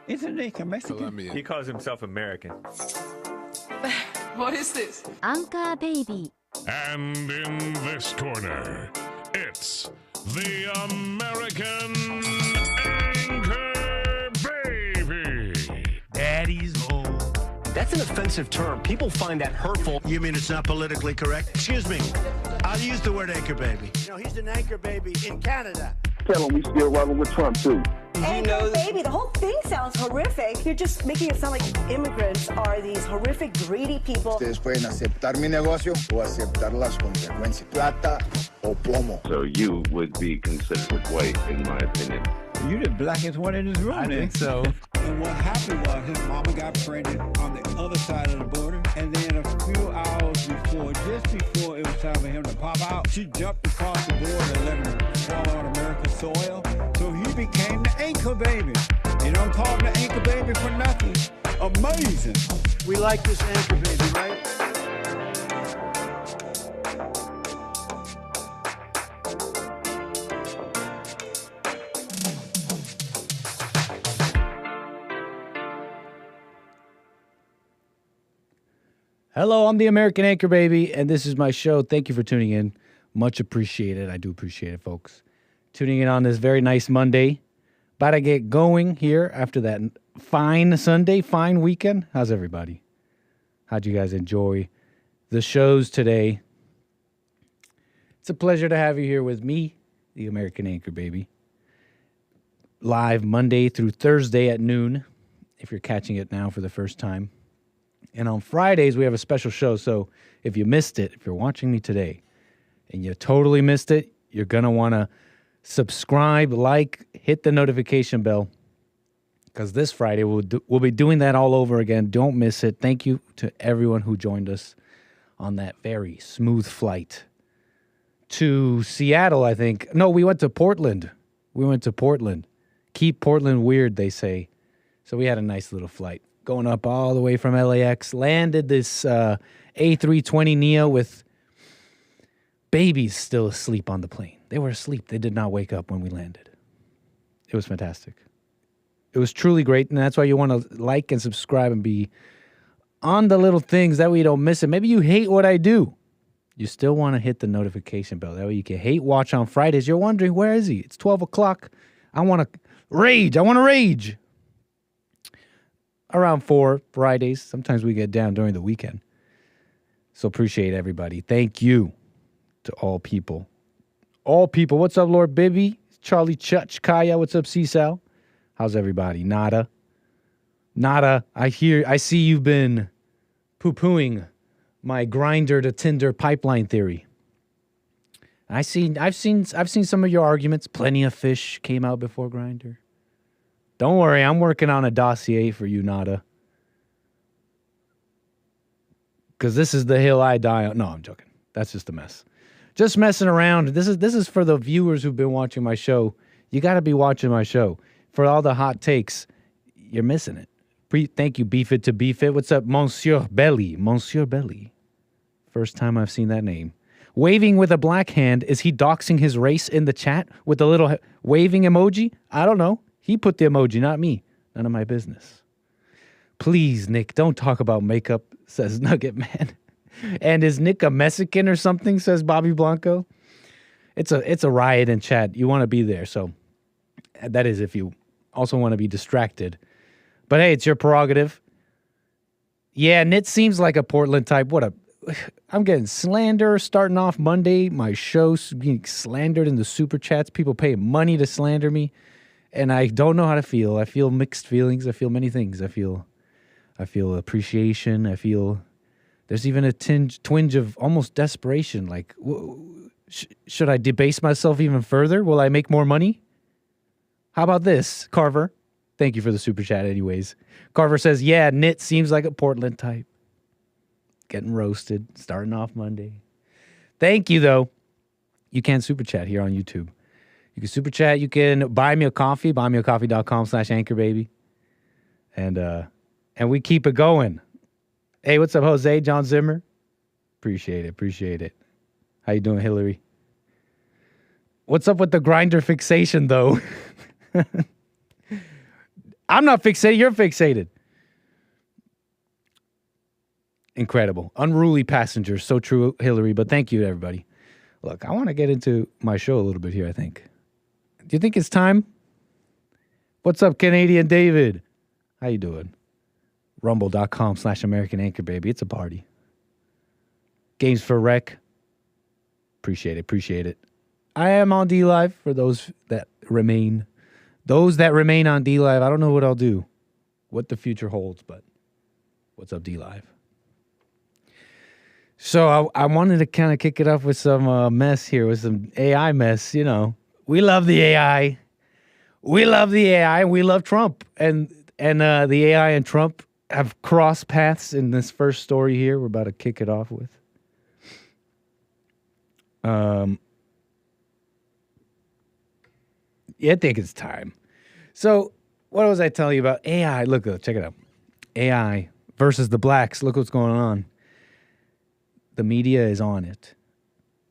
Isn't he Mexican? Colombian. He calls himself American. What is this? Anchor baby. And in this corner, it's the American Anchor Baby. Daddy's home. That's an offensive term. People find that hurtful. You mean it's not politically correct? Excuse me. I'll use the word anchor baby. You know, he's an anchor baby in Canada. Tell him we still rolling with Trump, too. Anchor baby, the whole thing sounds horrific. You're just making it sound like immigrants are these horrific, greedy people. Ustedes pueden aceptar mi negocio o aceptar las consecuencias. Plata o plomo. So you would be considered white, in my opinion. You the blackest one in this room. I think so. And what happened was his mama got pregnant on the other side of the border. And then a few hours before, just before it was time for him to pop out, she jumped across the border and let him fall on American soil. So he became the anchor baby. You don't call him the anchor baby for nothing. Amazing. We like this anchor baby, right? Hello, I'm the American Anchor Baby, and this is my show. Thank you for tuning in. Much appreciated. I do appreciate it, folks. Tuning in on this very nice Monday. About to get going here after that fine Sunday, fine weekend. How's everybody? How'd you guys enjoy the shows today? It's a pleasure to have you here with me, the American Anchor Baby. Live Monday through Thursday at noon, if you're catching it now for the first time. And on Fridays, we have a special show. So if you missed it, if you're watching me today and you totally missed it, you're going to want to subscribe, like, hit the notification bell. Because this Friday, we'll be doing that all over again. Don't miss it. Thank you to everyone who joined us on that very smooth flight to Seattle, I think. No, we went to Portland. Keep Portland weird, they say. So we had a nice little flight. Going up all the way from LAX, landed this A320neo with babies still asleep on the plane. They were asleep. They did not wake up when we landed. It was fantastic. It was truly great, and that's why you want to like and subscribe and be on the little things. That way you don't miss it. Maybe you hate what I do. You still want to hit the notification bell. That way you can hate watch on Fridays. You're wondering, where is he? It's 12 o'clock. I want to rage. Around 4 Fridays. Sometimes we get down during the weekend. So appreciate everybody. Thank you to all people. All people. What's up, Lord Bibby? Charlie 𝒏𝒊𝒂𝒎. What's up, CSAL? How's everybody? Nada. I see you've been poo-pooing my Grindr to Tinder pipeline theory. I've seen some of your arguments. Plenty of fish came out before Grindr. Don't worry, I'm working on a dossier for you, Nada. Because this is the hill I die on. No, I'm joking. That's just a mess. Just messing around. This is for the viewers who've been watching my show. You got to be watching my show. For all the hot takes, you're missing it. Thank you, Beef It to Beef It. What's up, Monsieur Belly? Monsieur Belly. First time I've seen that name. Waving with a black hand. Is he doxing his race in the chat with the little waving emoji? I don't know. He put the emoji, not me. None of my business. Please, Nick, don't talk about makeup, says Nugget Man. And is Nick a Mexican or something, says Bobby Blanco. It's a riot in chat. You want to be there. So that is if you also want to be distracted. But hey, it's your prerogative. Yeah, Nit seems like a Portland type. I'm getting slander starting off Monday. My show's being slandered in the super chats. People pay money to slander me. And I don't know how to feel. I feel mixed feelings. I feel many things. I feel appreciation. I feel there's even a twinge of almost desperation. Like, should I debase myself even further? Will I make more money? How about this, Carver? Thank you for the super chat anyways. Carver says, yeah, Nit seems like a Portland type. Getting roasted, starting off Monday. Thank you, though. You can super chat here on YouTube. You can super chat. You can buy me a coffee, buymeacoffee.com/anchorbaby. And we keep it going. Hey, what's up, Jose? John Zimmer? Appreciate it. How you doing, Hillary? What's up with the Grindr fixation, though? I'm not fixated. You're fixated. Incredible. Unruly passengers. So true, Hillary. But thank you, everybody. Look, I want to get into my show a little bit here, I think. Do you think it's time? What's up, Canadian David? How you doing? Rumble.com/American Anchor, baby. It's a party. Games for Rec. Appreciate it. I am on D Live for those that remain. Those that remain on D Live, I don't know what I'll do, what the future holds, but what's up, D Live? So I wanted to kind of kick it off with some mess here, with some AI mess. You know, we love the AI. We love the AI. We love Trump. And the AI and Trump have crossed paths in this first story here we're about to kick it off with. Yeah, I think it's time. So what was I telling you about? AI, look, check it out. AI versus the blacks. Look what's going on. The media is on it.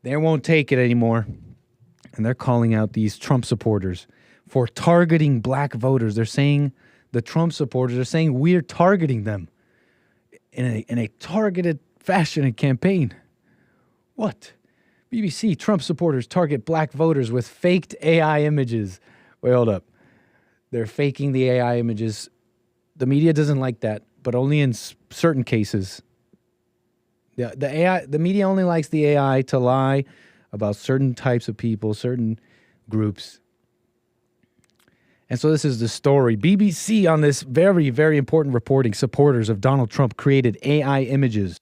They won't take it anymore. And they're calling out these Trump supporters for targeting black voters. They're saying, the Trump supporters are saying we're targeting them in a targeted fashion and campaign. What? BBC, Trump supporters target black voters with faked AI images. Wait, hold up. They're faking the AI images. The media doesn't like that, but only in certain cases. The media only likes the AI to lie about certain types of people, certain groups. And so this is the story. BBC, on this very, very important reporting, supporters of Donald Trump created AI images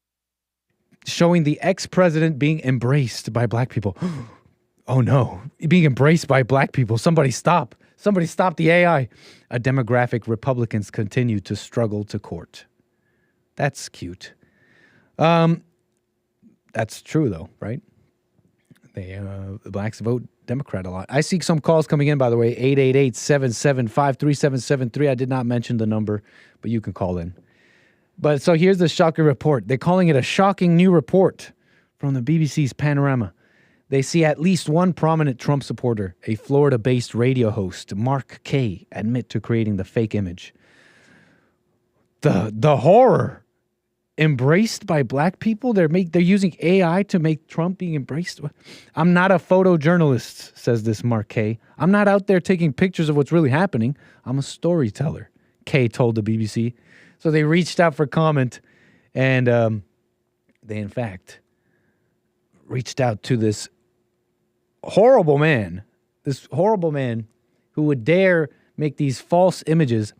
showing the ex-president being embraced by black people. Oh no, being embraced by black people. Somebody stop. Somebody stop the AI. A demographic Republicans continue to struggle to court. That's cute. That's true though, right? The blacks vote Democrat a lot. I see some calls coming in, by the way, 888-775-3773. I did not mention the number, but you can call in. But so here's the shocking report. They're calling it a shocking new report from the BBC's Panorama. They see at least one prominent Trump supporter, a Florida-based radio host, Mark Kay, admit to creating the fake image. The horror. Embraced by black people? They're using AI to make Trump being embraced? I'm not a photojournalist, says this Mark Kay. I'm not out there taking pictures of what's really happening. I'm a storyteller, Kay told the BBC. So they reached out for comment, and they, in fact, reached out to this horrible man who would dare make these false images.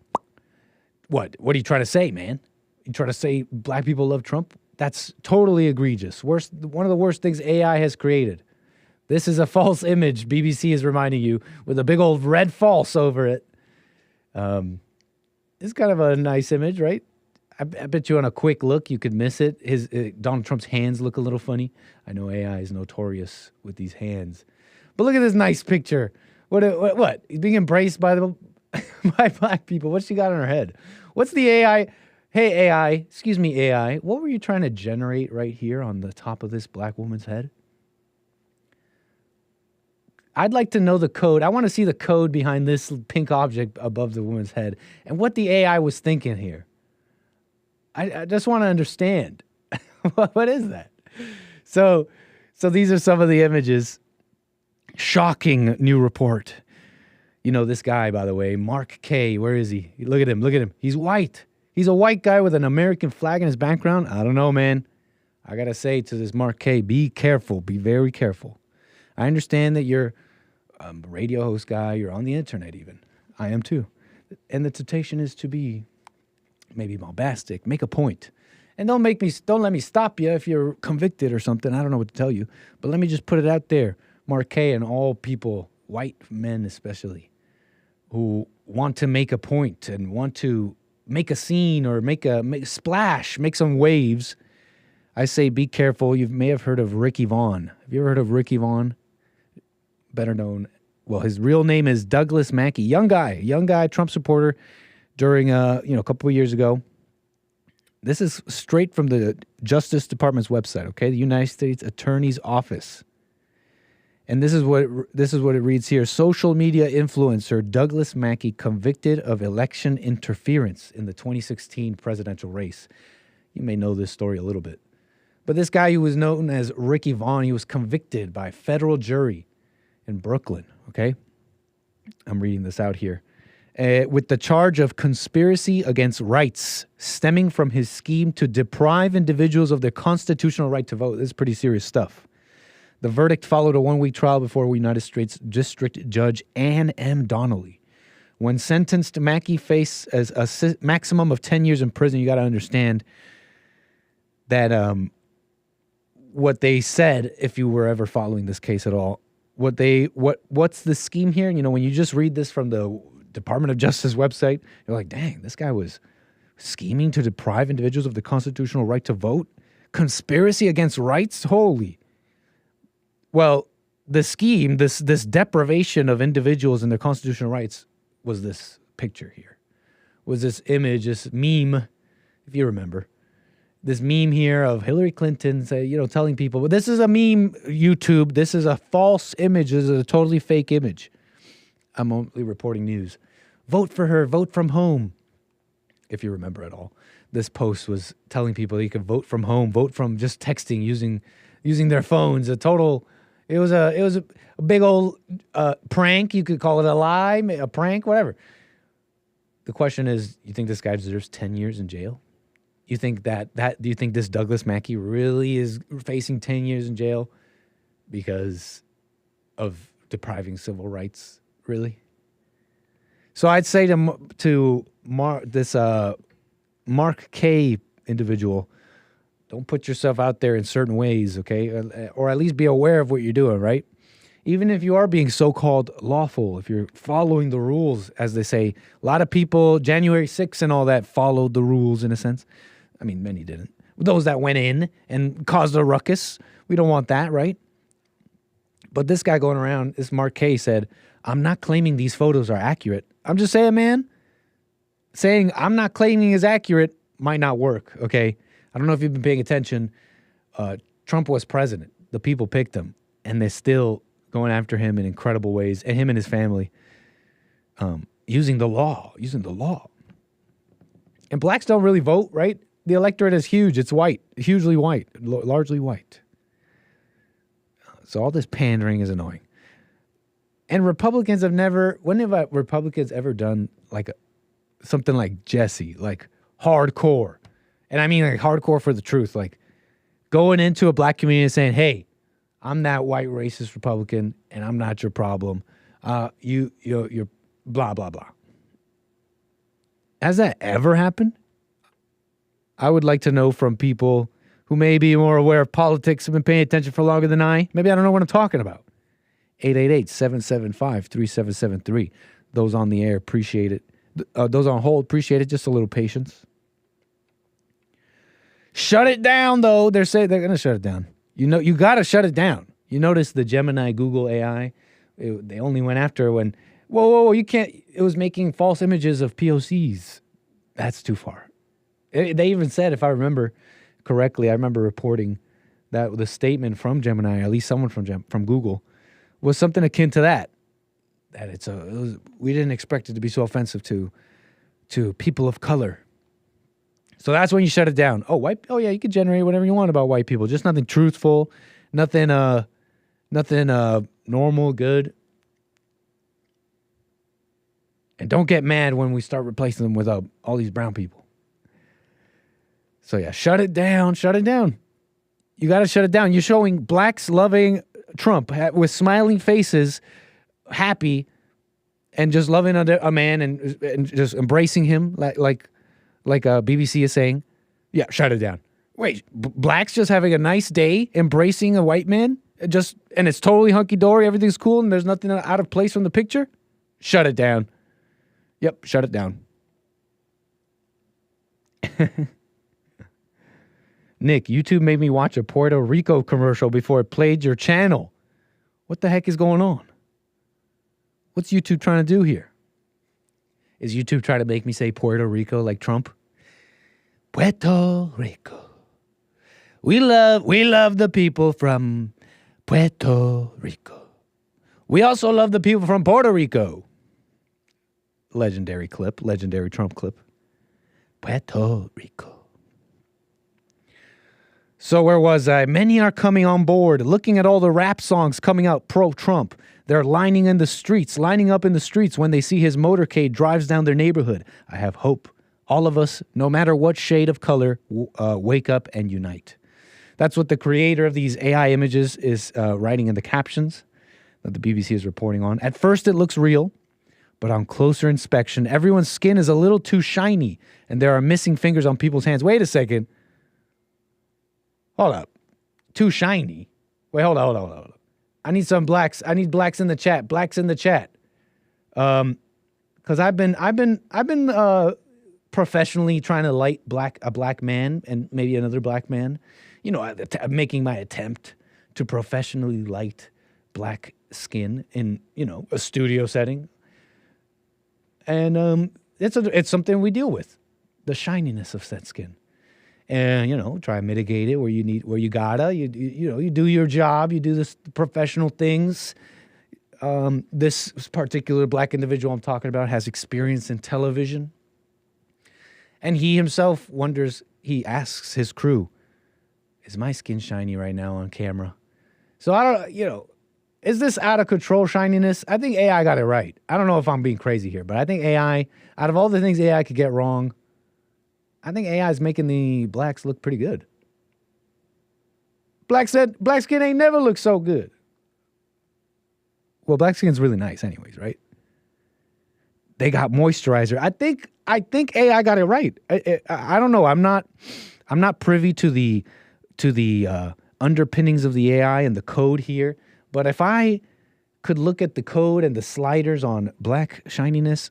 What are you trying to say, man? You try to say black people love Trump? That's totally egregious. One of the worst things AI has created. This is a false image, BBC is reminding you, with a big old red false over it. It's kind of a nice image, right? I bet you on a quick look, you could miss it. Donald Trump's hands look a little funny. I know AI is notorious with these hands. But look at this nice picture. What? He's being embraced by by black people. What's she got on her head? What's the AI... Hey, AI, what were you trying to generate right here on the top of this black woman's head? I'd like to know the code. I want to see the code behind this pink object above the woman's head and what the AI was thinking here. I just want to understand. What is that? So these are some of the images. Shocking new report. You know, this guy, by the way, Mark Kay, where is he? Look at him. He's white. He's a white guy with an American flag in his background. I don't know, man. I got to say to this Mark Kay, be careful. Be very careful. I understand that you're a radio host guy. You're on the internet even. I am too. And the temptation is to be maybe bombastic, make a point. And don't let me stop you if you're convicted or something. I don't know what to tell you. But let me just put it out there. Mark Kay and all people, white men especially, who want to make a point and want to make a scene or make a splash, make some waves. I say be careful. You may have heard of Ricky Vaughn. Have you ever heard of Ricky Vaughn? Better known. Well, his real name is Douglas Mackey. Young guy, Trump supporter during a couple of years ago. This is straight from the Justice Department's website, okay? The United States Attorney's Office. And this is what it reads here. Social media influencer 𝒏𝒊𝒄𝒌𝒔𝒕𝒓𝒆𝒂𝒎 convicted of election interference in the 2016 presidential race. You may know this story a little bit. But this guy who was known as Ricky Vaughn, he was convicted by a federal jury in Brooklyn, okay? I'm reading this out here. With the charge of conspiracy against rights stemming from his scheme to deprive individuals of their constitutional right to vote. This is pretty serious stuff. The verdict followed a one-week trial before United States District Judge Ann M. Donnelly. When sentenced, Mackey faced as a maximum of 10 years in prison. You got to understand that what they said, if you were ever following this case at all, what's the scheme here? You know, when you just read this from the Department of Justice website, you're like, dang, this guy was scheming to deprive individuals of the constitutional right to vote? Conspiracy against rights? Holy. Well, the scheme, this deprivation of individuals and their constitutional rights was this picture here. Was this image, this meme, if you remember. This meme here of Hillary Clinton, telling people, well, this is a meme, YouTube. This is a false image. This is a totally fake image. I'm only reporting news. Vote for her. Vote from home. If you remember at all. This post was telling people you could vote from home, vote from just texting, using their phones. It was a big old prank. You could call it a lie, a prank, whatever. The question is, you think this guy deserves 10 years in jail? You think do you think this �💂💄💌💄 really is facing 10 years in jail because of depriving civil rights? Really? So I'd say to this Mark K individual, don't put yourself out there in certain ways, okay? Or at least be aware of what you're doing, right? Even if you are being so-called lawful, if you're following the rules, as they say. A lot of people, January 6th and all that, followed the rules in a sense. I mean, many didn't. Those that went in and caused a ruckus, we don't want that, right? But this guy going around, this Mark K said, I'm not claiming these photos are accurate. I'm just saying, man, saying I'm not claiming is accurate might not work, okay? I don't know if you've been paying attention. Trump was president. The people picked him, and they're still going after him in incredible ways, and him and his family, using the law. And blacks don't really vote, right? The electorate is huge. It's white, hugely white, largely white. So all this pandering is annoying. And Republicans have never, when have Republicans ever done something like Jesse, like hardcore? And I mean like hardcore for the truth, like going into a black community and saying, hey, I'm that white racist Republican and I'm not your problem. You're blah, blah, blah. Has that ever happened? I would like to know from people who may be more aware of politics, have been paying attention for longer than I. Maybe I don't know what I'm talking about. 888-775-3773. Those on the air, appreciate it. Those on hold, appreciate it. Just a little patience. Shut it down, though. They're saying they're going to shut it down. You got to shut it down. You notice the Gemini Google AI, they only went after when, whoa, you can't, it was making false images of POCs. That's too far. They even said, if I remember correctly, I remember reporting that the statement from Gemini, at least someone from Google, was something akin to that. That we didn't expect it to be so offensive to people of color. So that's when you shut it down. Oh yeah, you can generate whatever you want about white people. Just nothing truthful, nothing normal, good. And don't get mad when we start replacing them with all these brown people. So yeah, shut it down. You got to shut it down. You're showing blacks loving Trump with smiling faces, happy, and just loving a man and just embracing him like BBC is saying. Yeah, shut it down. Wait, blacks just having a nice day, embracing a white man, and it's totally hunky-dory, everything's cool, and there's nothing out of place from the picture? Shut it down. Yep, shut it down. Nick, YouTube made me watch a Puerto Rico commercial before it played your channel. What the heck is going on? What's YouTube trying to do here? Is YouTube trying to make me say Puerto Rico like Trump? Puerto Rico. We love the people from Puerto Rico. We also love the people from Puerto Rico. Legendary clip, legendary Trump clip. Puerto Rico. So where was I? Many are coming on board, looking at all the rap songs coming out pro-Trump. They're lining up in the streets when they see his motorcade drives down their neighborhood. I have hope. All of us, no matter what shade of color, wake up and unite. That's what the creator of these AI images is writing in the captions that the BBC is reporting on. At first, it looks real, but on closer inspection, everyone's skin is a little too shiny, and there are missing fingers on people's hands. Wait a second. Hold up. Too shiny. Wait, hold on. I need some blacks. I need blacks in the chat. Blacks in the chat. Because I've been professionally trying to light a black man and maybe another black man. You know, making my attempt to professionally light black skin in, you know, a studio setting. And it's something we deal with, the shininess of said skin. And, you know, try and mitigate it where you gotta, you do your job, you do this professional things. This particular black individual I'm talking about has experience in television. And he himself he asks his crew, is my skin shiny right now on camera? So I don't, is this out of control shininess? I think AI got it right. I don't know if I'm being crazy here, but I think AI, out of all the things AI could get wrong, I think AI is making the blacks look pretty good. Black skin ain't never looked so good. Well, black skin's really nice anyways, right? They got moisturizer. I think AI got it right. I don't know. I'm not privy to the underpinnings of the AI and the code here. But if I could look at the code and the sliders on black shininess,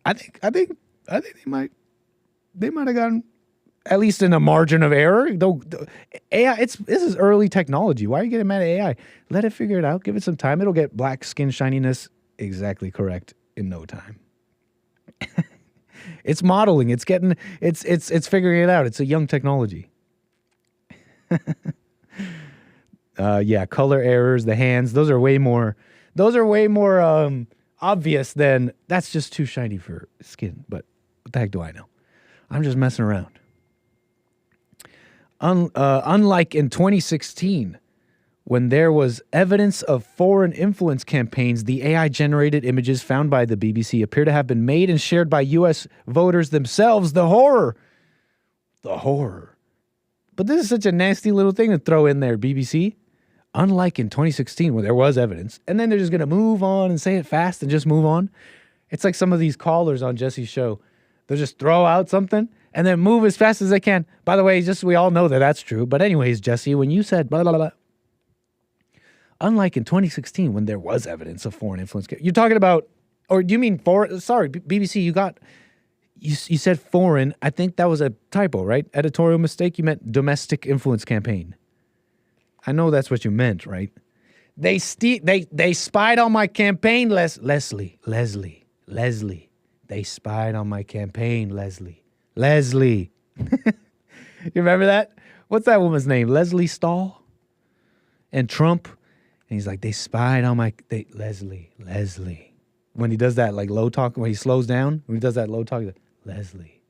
I think they might have gotten at least in a margin of error. Though AI, this is early technology. Why are you getting mad at AI? Let it figure it out. Give it some time. It'll get black skin shininess exactly correct in no time. It's modeling. It's figuring it out. It's a young technology. Yeah, color errors, the hands, those are way more obvious than that's just too shiny for skin. But what the heck do I know? I'm just messing around. Unlike in 2016, when there was evidence of foreign influence campaigns, the AI-generated images found by the BBC appear to have been made and shared by U.S. voters themselves. The horror. But this is such a nasty little thing to throw in there, BBC. Unlike in 2016, when there was evidence, and then they're just going to move on and say it fast and just move on. It's like some of these callers on Jesse's show. They'll just throw out something and then move as fast as they can. By the way, just we all know that that's true. But anyways, Jesse, when you said blah, blah, blah, unlike in 2016, when there was evidence of foreign influence, you're talking about, or do you mean foreign? Sorry, BBC, you said foreign. I think that was a typo, right? Editorial mistake. You meant domestic influence campaign. I know that's what you meant, right? They spied on my campaign, Leslie. They spied on my campaign, Leslie. You remember that? What's that woman's name? Leslie Stahl? And Trump? And he's like, they spied on my... Leslie. When he does that, like, low talk, when he slows down, when he does that low talk, he's like, Leslie.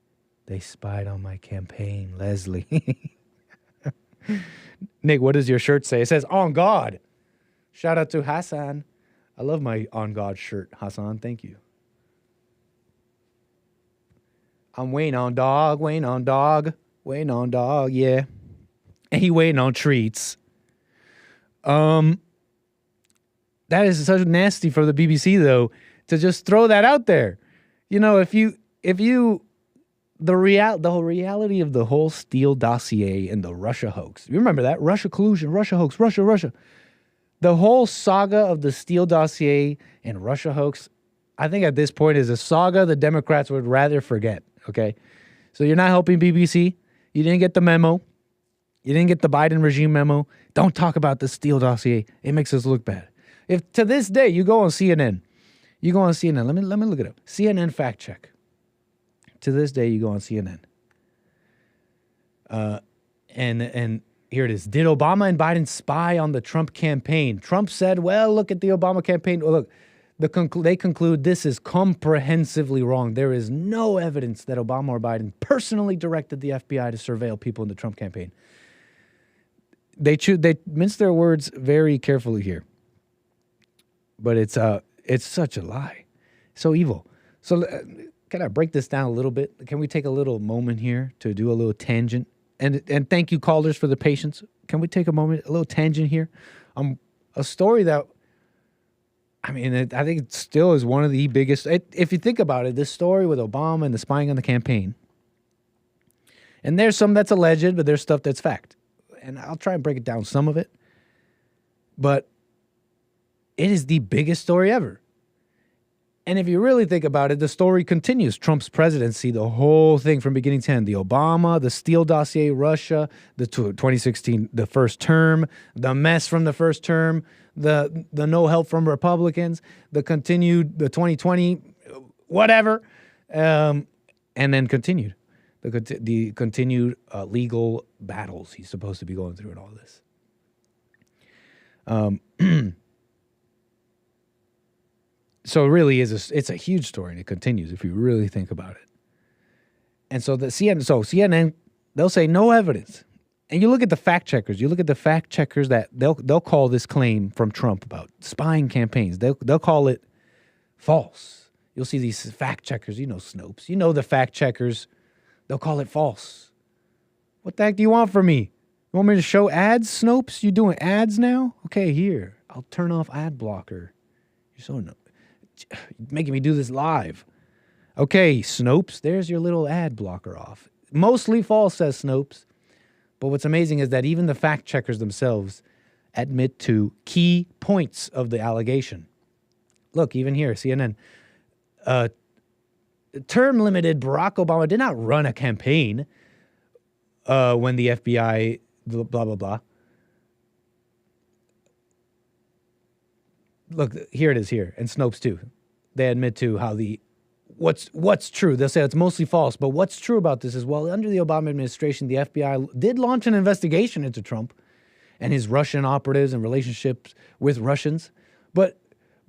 They spied on my campaign, Leslie. Nick, what does your shirt say? It says, on God. Shout out to Hassan. I love my on God shirt, Hassan. Thank you. I'm waiting on dog, yeah. And he waiting on treats. That is such nasty for the BBC, though, to just throw that out there. You know, the reality of the whole Steele dossier and the Russia hoax. You remember that? Russia collusion, Russia hoax, Russia. The whole saga of the Steele dossier and Russia hoax, I think at this point is a saga the Democrats would rather forget, okay? So you're not helping BBC. You didn't get the memo. You didn't get the Biden regime memo. Don't talk about the Steele dossier. It makes us look bad. If to this day you go on CNN, let me look it up. CNN fact check. To this day, you go on CNN. And Here it is. Did Obama and Biden spy on the Trump campaign? Trump said, well, look at the Obama campaign. Well, look, they conclude this is comprehensively wrong. There is no evidence that Obama or Biden personally directed the FBI to surveil people in the Trump campaign. They mince their words very carefully here. But it's such a lie. So evil. So can I break this down a little bit? Can we take a little moment here to do a little tangent? And thank you, callers, for the patience. Can we take a moment, a little tangent here? A story that, I mean, I think it still is one of the biggest. If you think about it, this story with Obama and the spying on the campaign, and there's some that's alleged, but there's stuff that's fact. And I'll try and break it down, some of it. But it is the biggest story ever. And if you really think about it, the story continues. Trump's presidency, the whole thing from beginning to end. The Obama, the Steele dossier, Russia, the 2016, the first term, the mess from the first term, the no help from Republicans, the 2020, whatever, and then continued. The continued legal battles he's supposed to be going through and all this. So it really is it's a huge story, and it continues if you really think about it. And so CNN, they'll say no evidence. And you look at the fact checkers. That they'll call this claim from Trump about spying campaigns. They'll call it false. You'll see these fact checkers. You know Snopes. You know the fact checkers. They'll call it false. What the heck do you want from me? You want me to show ads, Snopes? You doing ads now? Okay, here. I'll turn off ad blocker. You're so making me do this live. Okay, Snopes, there's your little ad blocker off. Mostly false, says Snopes. But what's amazing is that even the fact checkers themselves admit to key points of the allegation. Look, even here, CNN. Term-limited Barack Obama did not run a campaign when the FBI, blah, blah, blah. Look, here it is here, and Snopes too. They admit to how what's true. They'll say it's mostly false, but what's true about this is, well, under the Obama administration, the FBI did launch an investigation into Trump and his Russian operatives and relationships with Russians. But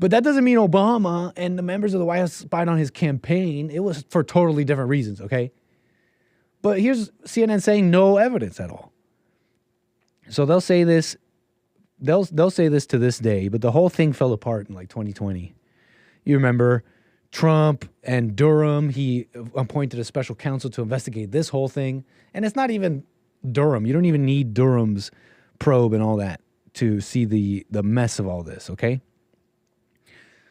that doesn't mean Obama and the members of the White House spied on his campaign. It was for totally different reasons, okay? But here's CNN saying no evidence at all. So they'll say this. They'll say this to this day, but the whole thing fell apart in like 2020. You remember Trump and Durham, he appointed a special counsel to investigate this whole thing. And it's not even Durham. You don't even need Durham's probe and all that to see the mess of all this, okay?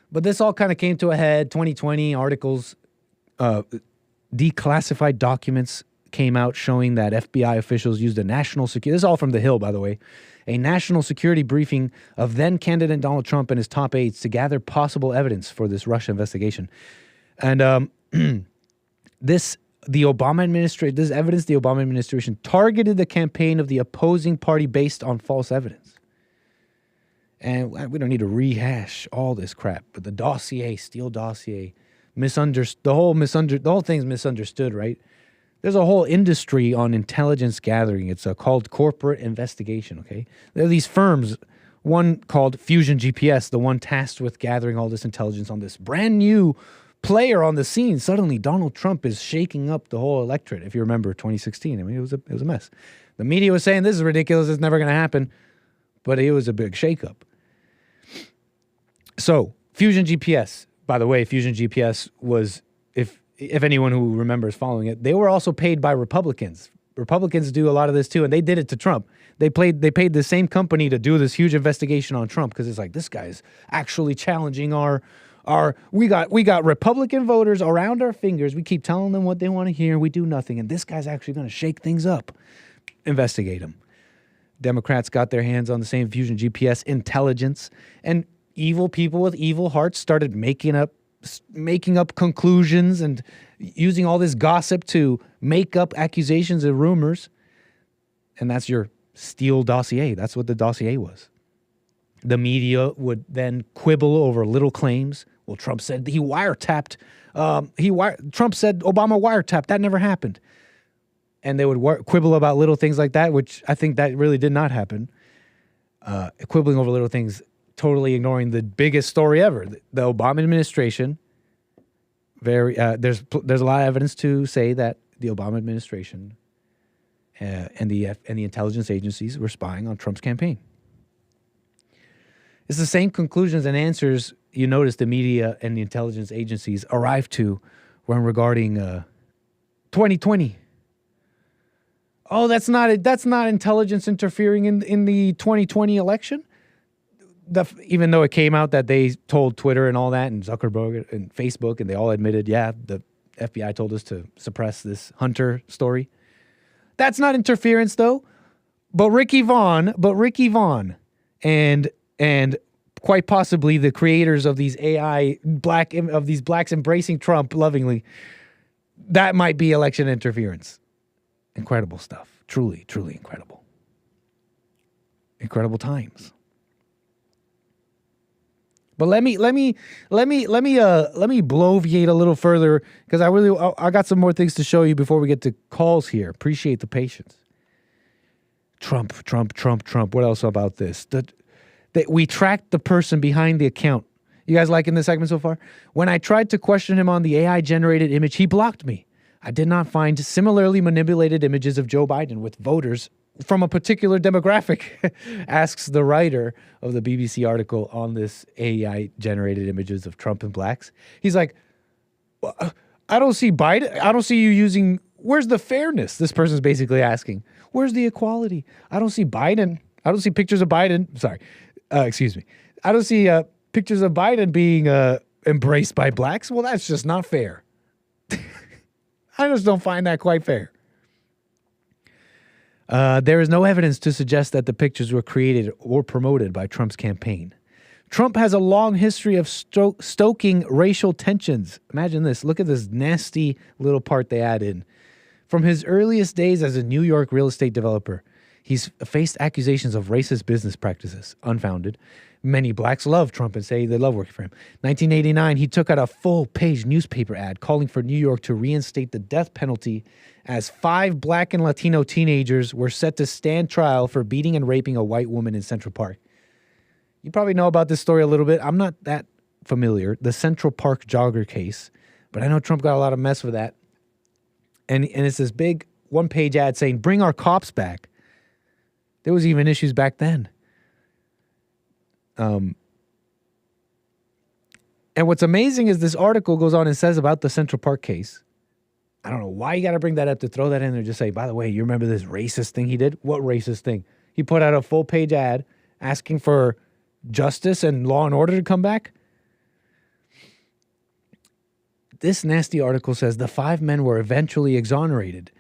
But this all kind of came to a head. 2020 articles, declassified documents came out showing that FBI officials used a national security. This is all from The Hill, by the way. A national security briefing of then-candidate Donald Trump and his top aides to gather possible evidence for this Russia investigation. And this evidence the Obama administration targeted the campaign of the opposing party based on false evidence. And we don't need to rehash all this crap, but the dossier, Steele dossier, the whole thing's misunderstood, right? There's a whole industry on intelligence gathering. It's called corporate investigation, okay? There are these firms, one called Fusion GPS, the one tasked with gathering all this intelligence on this brand new player on the scene. Suddenly, Donald Trump is shaking up the whole electorate, if you remember 2016. I mean, it was a mess. The media was saying, this is ridiculous, it's never going to happen. But it was a big shakeup. So, Fusion GPS, by the way, Fusion GPS was, if anyone who remembers following it, they were also paid by Republicans. Republicans do a lot of this too, and they did it to Trump. They paid the same company to do this huge investigation on Trump because it's like, this guy's actually challenging we got Republican voters around our fingers. We keep telling them what they want to hear. We do nothing, and this guy's actually going to shake things up. Investigate him. Democrats got their hands on the same Fusion GPS intelligence, and evil people with evil hearts started making up conclusions and using all this gossip to make up accusations and rumors. And that's your Steele dossier. That's what the dossier was. The media would then quibble over little claims. Well, Trump said he wiretapped. Trump said Obama wiretapped. That never happened. and they would quibble about little things like that, which I think that really did not happen. Quibbling over little things, totally ignoring the biggest story ever. The Obama administration, there's a lot of evidence to say that the Obama administration and the intelligence agencies were spying on Trump's campaign. It's the same conclusions and answers you notice the media and the intelligence agencies arrived to when regarding 2020. Oh, that's not intelligence interfering in the 2020 election. Even though it came out that they told Twitter and all that, and Zuckerberg and Facebook, and they all admitted, yeah, the FBI told us to suppress this Hunter story. That's not interference, though. But Ricky Vaughn, and quite possibly the creators of these blacks embracing Trump lovingly, that might be election interference. Incredible stuff. Truly, truly incredible. Incredible times. But let me bloviate a little further, because I got some more things to show you before we get to calls here. Appreciate the patience. Trump. What else about this? That we tracked the person behind the account. You guys liking this segment so far? When I tried to question him on the AI-generated image, he blocked me. I did not find similarly manipulated images of Joe Biden with voters from a particular demographic, asks the writer of the BBC article on this AI-generated images of Trump and blacks. He's like, I don't see Biden. I don't see you using, where's the fairness? This person's basically asking, where's the equality? I don't see Biden. I don't see pictures of Biden. Sorry. Excuse me. I don't see pictures of Biden being embraced by blacks. Well, that's just not fair. I just don't find that quite fair. There is no evidence to suggest that the pictures were created or promoted by Trump's campaign. Trump has a long history of stoking racial tensions. Imagine this. Look at this nasty little part they add in. From his earliest days as a New York real estate developer, he's faced accusations of racist business practices, unfounded. Many blacks love Trump and say they love working for him. 1989, he took out a full-page newspaper ad calling for New York to reinstate the death penalty as 5 black and Latino teenagers were set to stand trial for beating and raping a white woman in Central Park. You probably know about this story a little bit. I'm not that familiar. The Central Park jogger case. But I know Trump got a lot of mess with that. And it's this big one-page ad saying, bring our cops back. There was even issues back then. And what's amazing is this article goes on and says about the Central Park case. I don't know why you got to bring that up, to throw that in there. Just say, by the way, you remember this racist thing he did? What racist thing? He put out a full-page ad asking for justice and law and order to come back. This nasty article says the 5 men were eventually exonerated.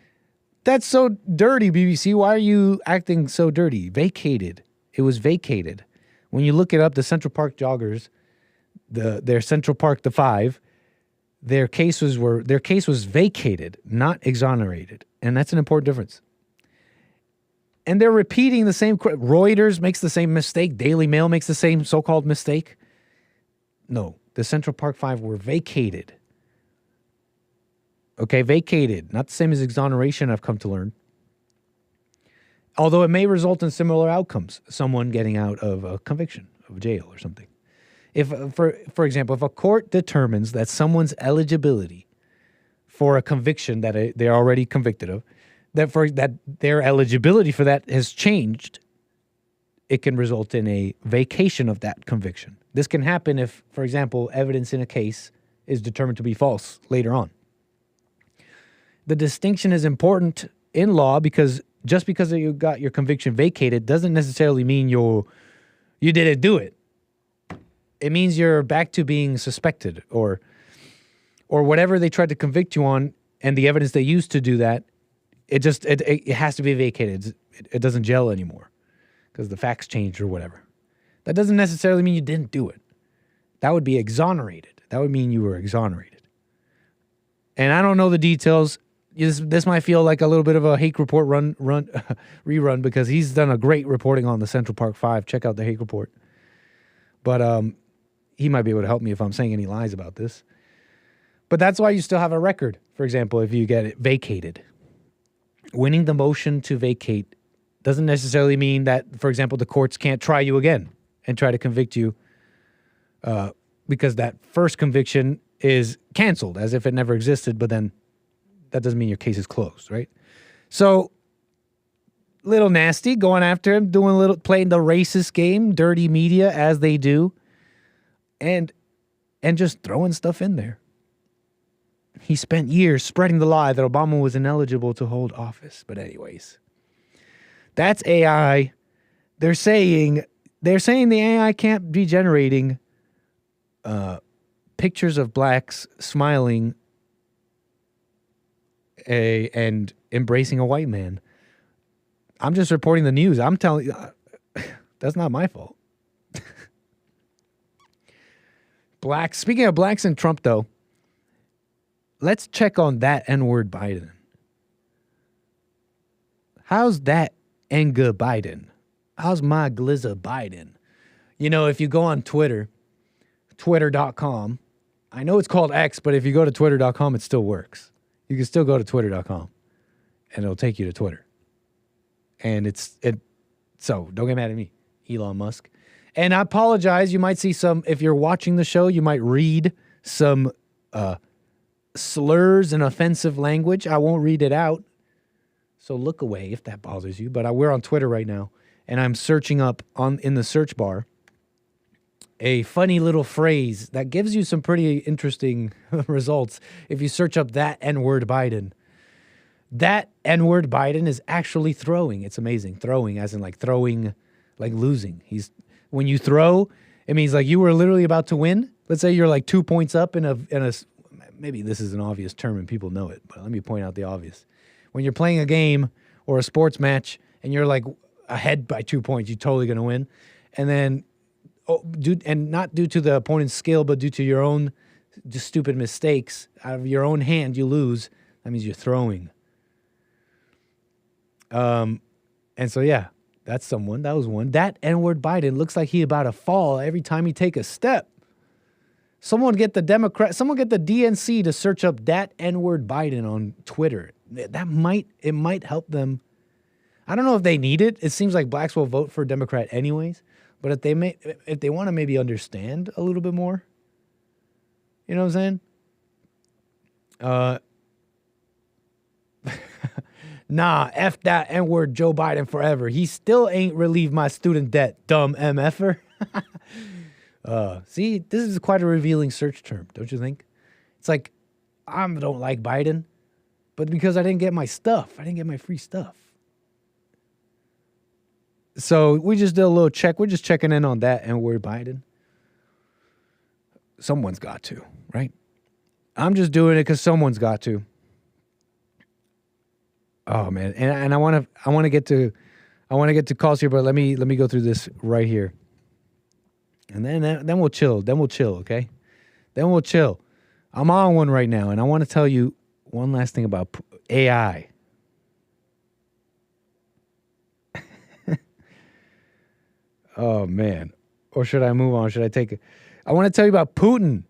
That's so dirty, BBC. Why are you acting so dirty? Vacated. It was vacated. When you look it up, the Central Park joggers, their Central Park, the 5, their case was vacated, not exonerated. And that's an important difference. And they're repeating the same. Reuters makes the same mistake. Daily Mail makes the same so-called mistake. No, the Central Park 5 were vacated. Okay, vacated. Not the same as exoneration, I've come to learn. Although it may result in similar outcomes. Someone getting out of a conviction, of jail or something. If, for example, if a court determines that someone's eligibility for a conviction that they're already convicted of, that their eligibility for that has changed, it can result in a vacation of that conviction. This can happen if, for example, evidence in a case is determined to be false later on. The distinction is important in law because just because you got your conviction vacated doesn't necessarily mean you didn't do it. It means you're back to being suspected or whatever they tried to convict you on, and the evidence they used to do that, it has to be vacated. It doesn't gel anymore because the facts changed or whatever. That doesn't necessarily mean you didn't do it. That would be exonerated. That would mean you were exonerated. And I don't know the details. This might feel like a little bit of a Hake Report rerun because he's done a great reporting on the Central Park 5. Check out the Hake Report. But he might be able to help me if I'm saying any lies about this. But that's why you still have a record, for example, if you get it vacated. winning the motion to vacate doesn't necessarily mean that, for example, the courts can't try you again and try to convict you because that first conviction is canceled as if it never existed, but then that doesn't mean your case is closed, right? So, little nasty, going after him, playing the racist game, dirty media as they do, and just throwing stuff in there. He spent years spreading the lie that Obama was ineligible to hold office. But anyways, that's AI. They're saying the AI can't be generating pictures of blacks smiling and embracing a white man. I'm just reporting the news. I'm telling you, that's not my fault. Blacks. Speaking of blacks and Trump, though, let's check on that N-word Biden. How's that enga Biden? How's my glizza Biden? You know, if you go on Twitter, twitter.com, I know it's called X, but if you go to twitter.com, it still works. You can still go to twitter.com, and it'll take you to Twitter. And so don't get mad at me, Elon Musk. And I apologize. You might see if you're watching the show, you might read some slurs and offensive language. I won't read it out. So look away if that bothers you. But we're on Twitter right now, and I'm searching up in the search bar a funny little phrase that gives you some pretty interesting results if you search up that N-word Biden. That N-word Biden is actually throwing. It's amazing. Throwing, as in like throwing, like losing. When you throw, it means like you were literally about to win. Let's say you're like 2 points up in a maybe this is an obvious term and people know it, but let me point out the obvious. When you're playing a game or a sports match and you're like ahead by 2 points, you're totally going to win. And then, not due to the opponent's skill, but due to your own just stupid mistakes, out of your own hand, you lose. That means you're throwing. And so, yeah, that's someone. That was one. That N-word Biden looks like he about to fall every time he take a step. Someone get the DNC to search up that N-word Biden on Twitter. It might help them. I don't know if they need it. It seems like blacks will vote for Democrat anyways. But if they want to maybe understand a little bit more, you know what I'm saying? Nah, F that N-word Joe Biden forever. He still ain't relieved my student debt, dumb MFer. See, this is quite a revealing search term, don't you think? It's like, I don't like Biden, but because I didn't get my stuff. I didn't get my free stuff. So we just did a little check. We're just checking in on that N-word Biden. Someone's got to, right? I'm just doing it because someone's got to. Oh man, and I want to get to calls here, but let me go through this right here, and then we'll chill. Then we'll chill, okay? Then we'll chill. I'm on one right now, and I want to tell you one last thing about AI. Oh man, or should I move on? Should I take it? I want to tell you about Putin.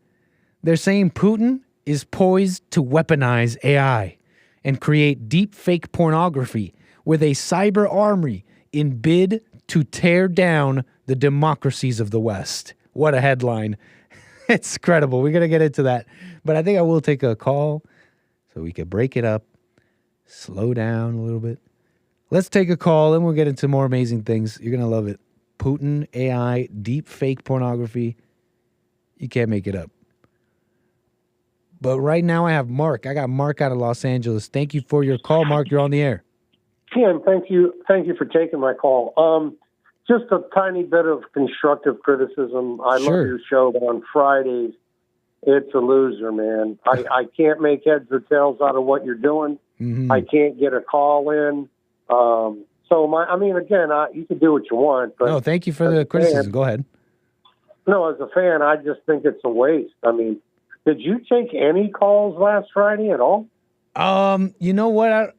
They're saying Putin is poised to weaponize AI and create deep fake pornography with a cyber army in bid to tear down the democracies of the West. What a headline. It's credible. We're going to get into that. But I think I will take a call so we can break it up, slow down a little bit. Let's take a call and we'll get into more amazing things. You're going to love it. Putin, AI, deep fake pornography. You can't make it up. But right now I have Mark. I got Mark out of Los Angeles. Thank you for your call, Mark. You're on the air. Ken, thank you for taking my call. Just a tiny bit of constructive criticism. I love your show, but on Fridays, it's a loser, man. I can't make heads or tails out of what you're doing. Mm-hmm. I can't get a call in. You can do what you want. But no, thank you for the criticism. Go ahead. No, as a fan, I just think it's a waste. I mean, did you take any calls last Friday at all? You know what?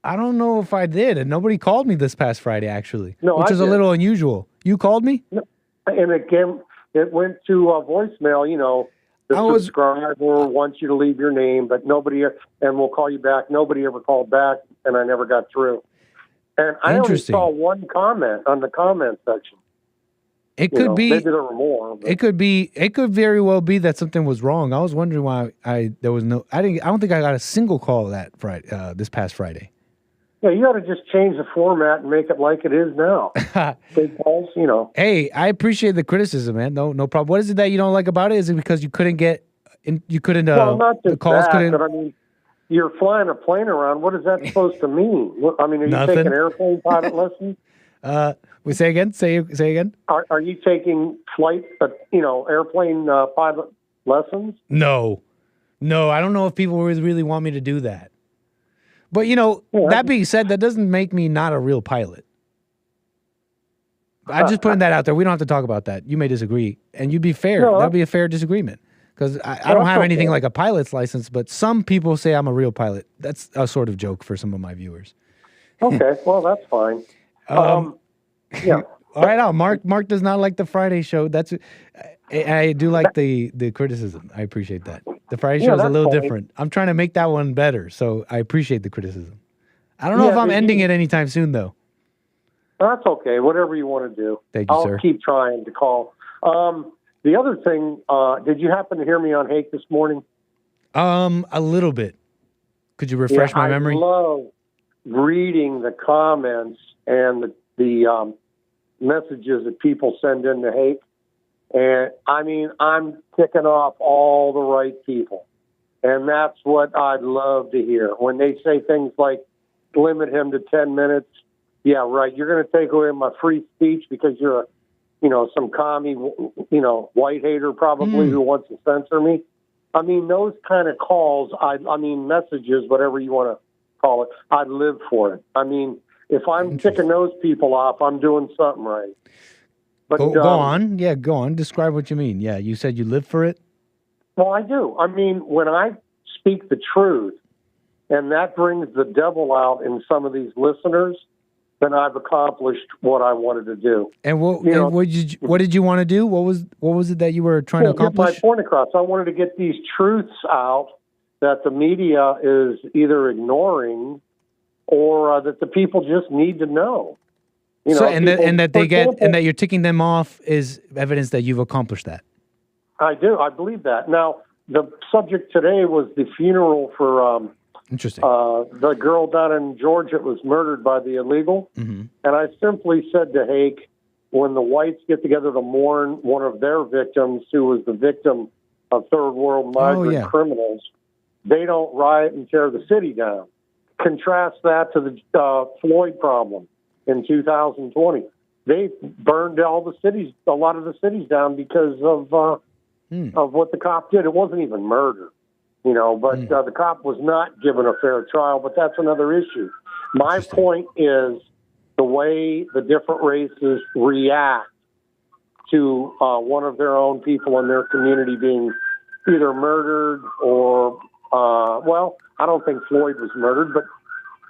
I don't know if I did, and nobody called me this past Friday, actually, which is a little unusual. You called me? No. And again, it went to voicemail, subscriber wants you to leave your name, but nobody, and we'll call you back. Nobody ever called back, and I never got through. And I only saw one comment on the comment section. It could be. Maybe there were more. But. It could be. It could very well be that something was wrong. I was wondering why there was no. I don't think I got a single call that Friday. This past Friday. Yeah, you got to just change the format and make it like it is now. Big calls, Hey, I appreciate the criticism, man. No problem. What is it that you don't like about it? Is it because you couldn't get? You couldn't. Well, not just the calls that, couldn't. but I mean, you're flying a plane around. What is that supposed to mean? I mean, are you Nothing. taking airplane pilot lessons? We say again. Say again. Are you taking flight, airplane pilot lessons? No. I don't know if people really want me to do that. But that being said, that doesn't make me not a real pilot. I'm just putting that out there. We don't have to talk about that. You may disagree, and you'd be fair. No, That'd be a fair disagreement because I don't have anything like a pilot's license. But some people say I'm a real pilot. That's a sort of joke for some of my viewers. Okay, well that's fine. Yeah. All right, now Mark does not like the Friday show. I do like the criticism. I appreciate that. The Friday show is a little different. I'm trying to make that one better, so I appreciate the criticism. I don't know if I'm ending it anytime soon, though. That's okay. Whatever you want to do. Thank you, sir. I'll keep trying to call. The other thing, did you happen to hear me on Hake this morning? A little bit. Could you refresh my memory? I love reading the comments and the messages that people send in to Hake. And, I mean, I'm ticking off all the right people. And that's what I'd love to hear. When they say things like, limit him to 10 minutes, yeah, right, you're going to take away my free speech because you're some commie, white hater probably who wants to censor me. I mean, those kind of calls, messages, whatever you want to call it, I'd live for it. I mean, if I'm ticking those people off, I'm doing something right. But, go on. Yeah, go on. Describe what you mean. Yeah, you said you live for it? Well, I do. I mean, when I speak the truth, and that brings the devil out in some of these listeners, then I've accomplished what I wanted to do. And what did you want to do? What was it that you were trying to accomplish? Get my point across. I wanted to get these truths out that the media is either ignoring or that the people just need to know. That you're ticking them off is evidence that you've accomplished that. I do. I believe that. Now, the subject today was the funeral for interesting the girl down in Georgia that was murdered by the illegal. Mm-hmm. And I simply said to Hake, when the whites get together to mourn one of their victims who was the victim of third world migrant criminals, they don't riot and tear the city down. Contrast that to the Floyd problem. In 2020, they burned a lot of the cities down because of what the cop did. It wasn't even murder, but the cop was not given a fair trial. But that's another issue. My point is the way the different races react to one of their own people in their community being either murdered or, I don't think Floyd was murdered, but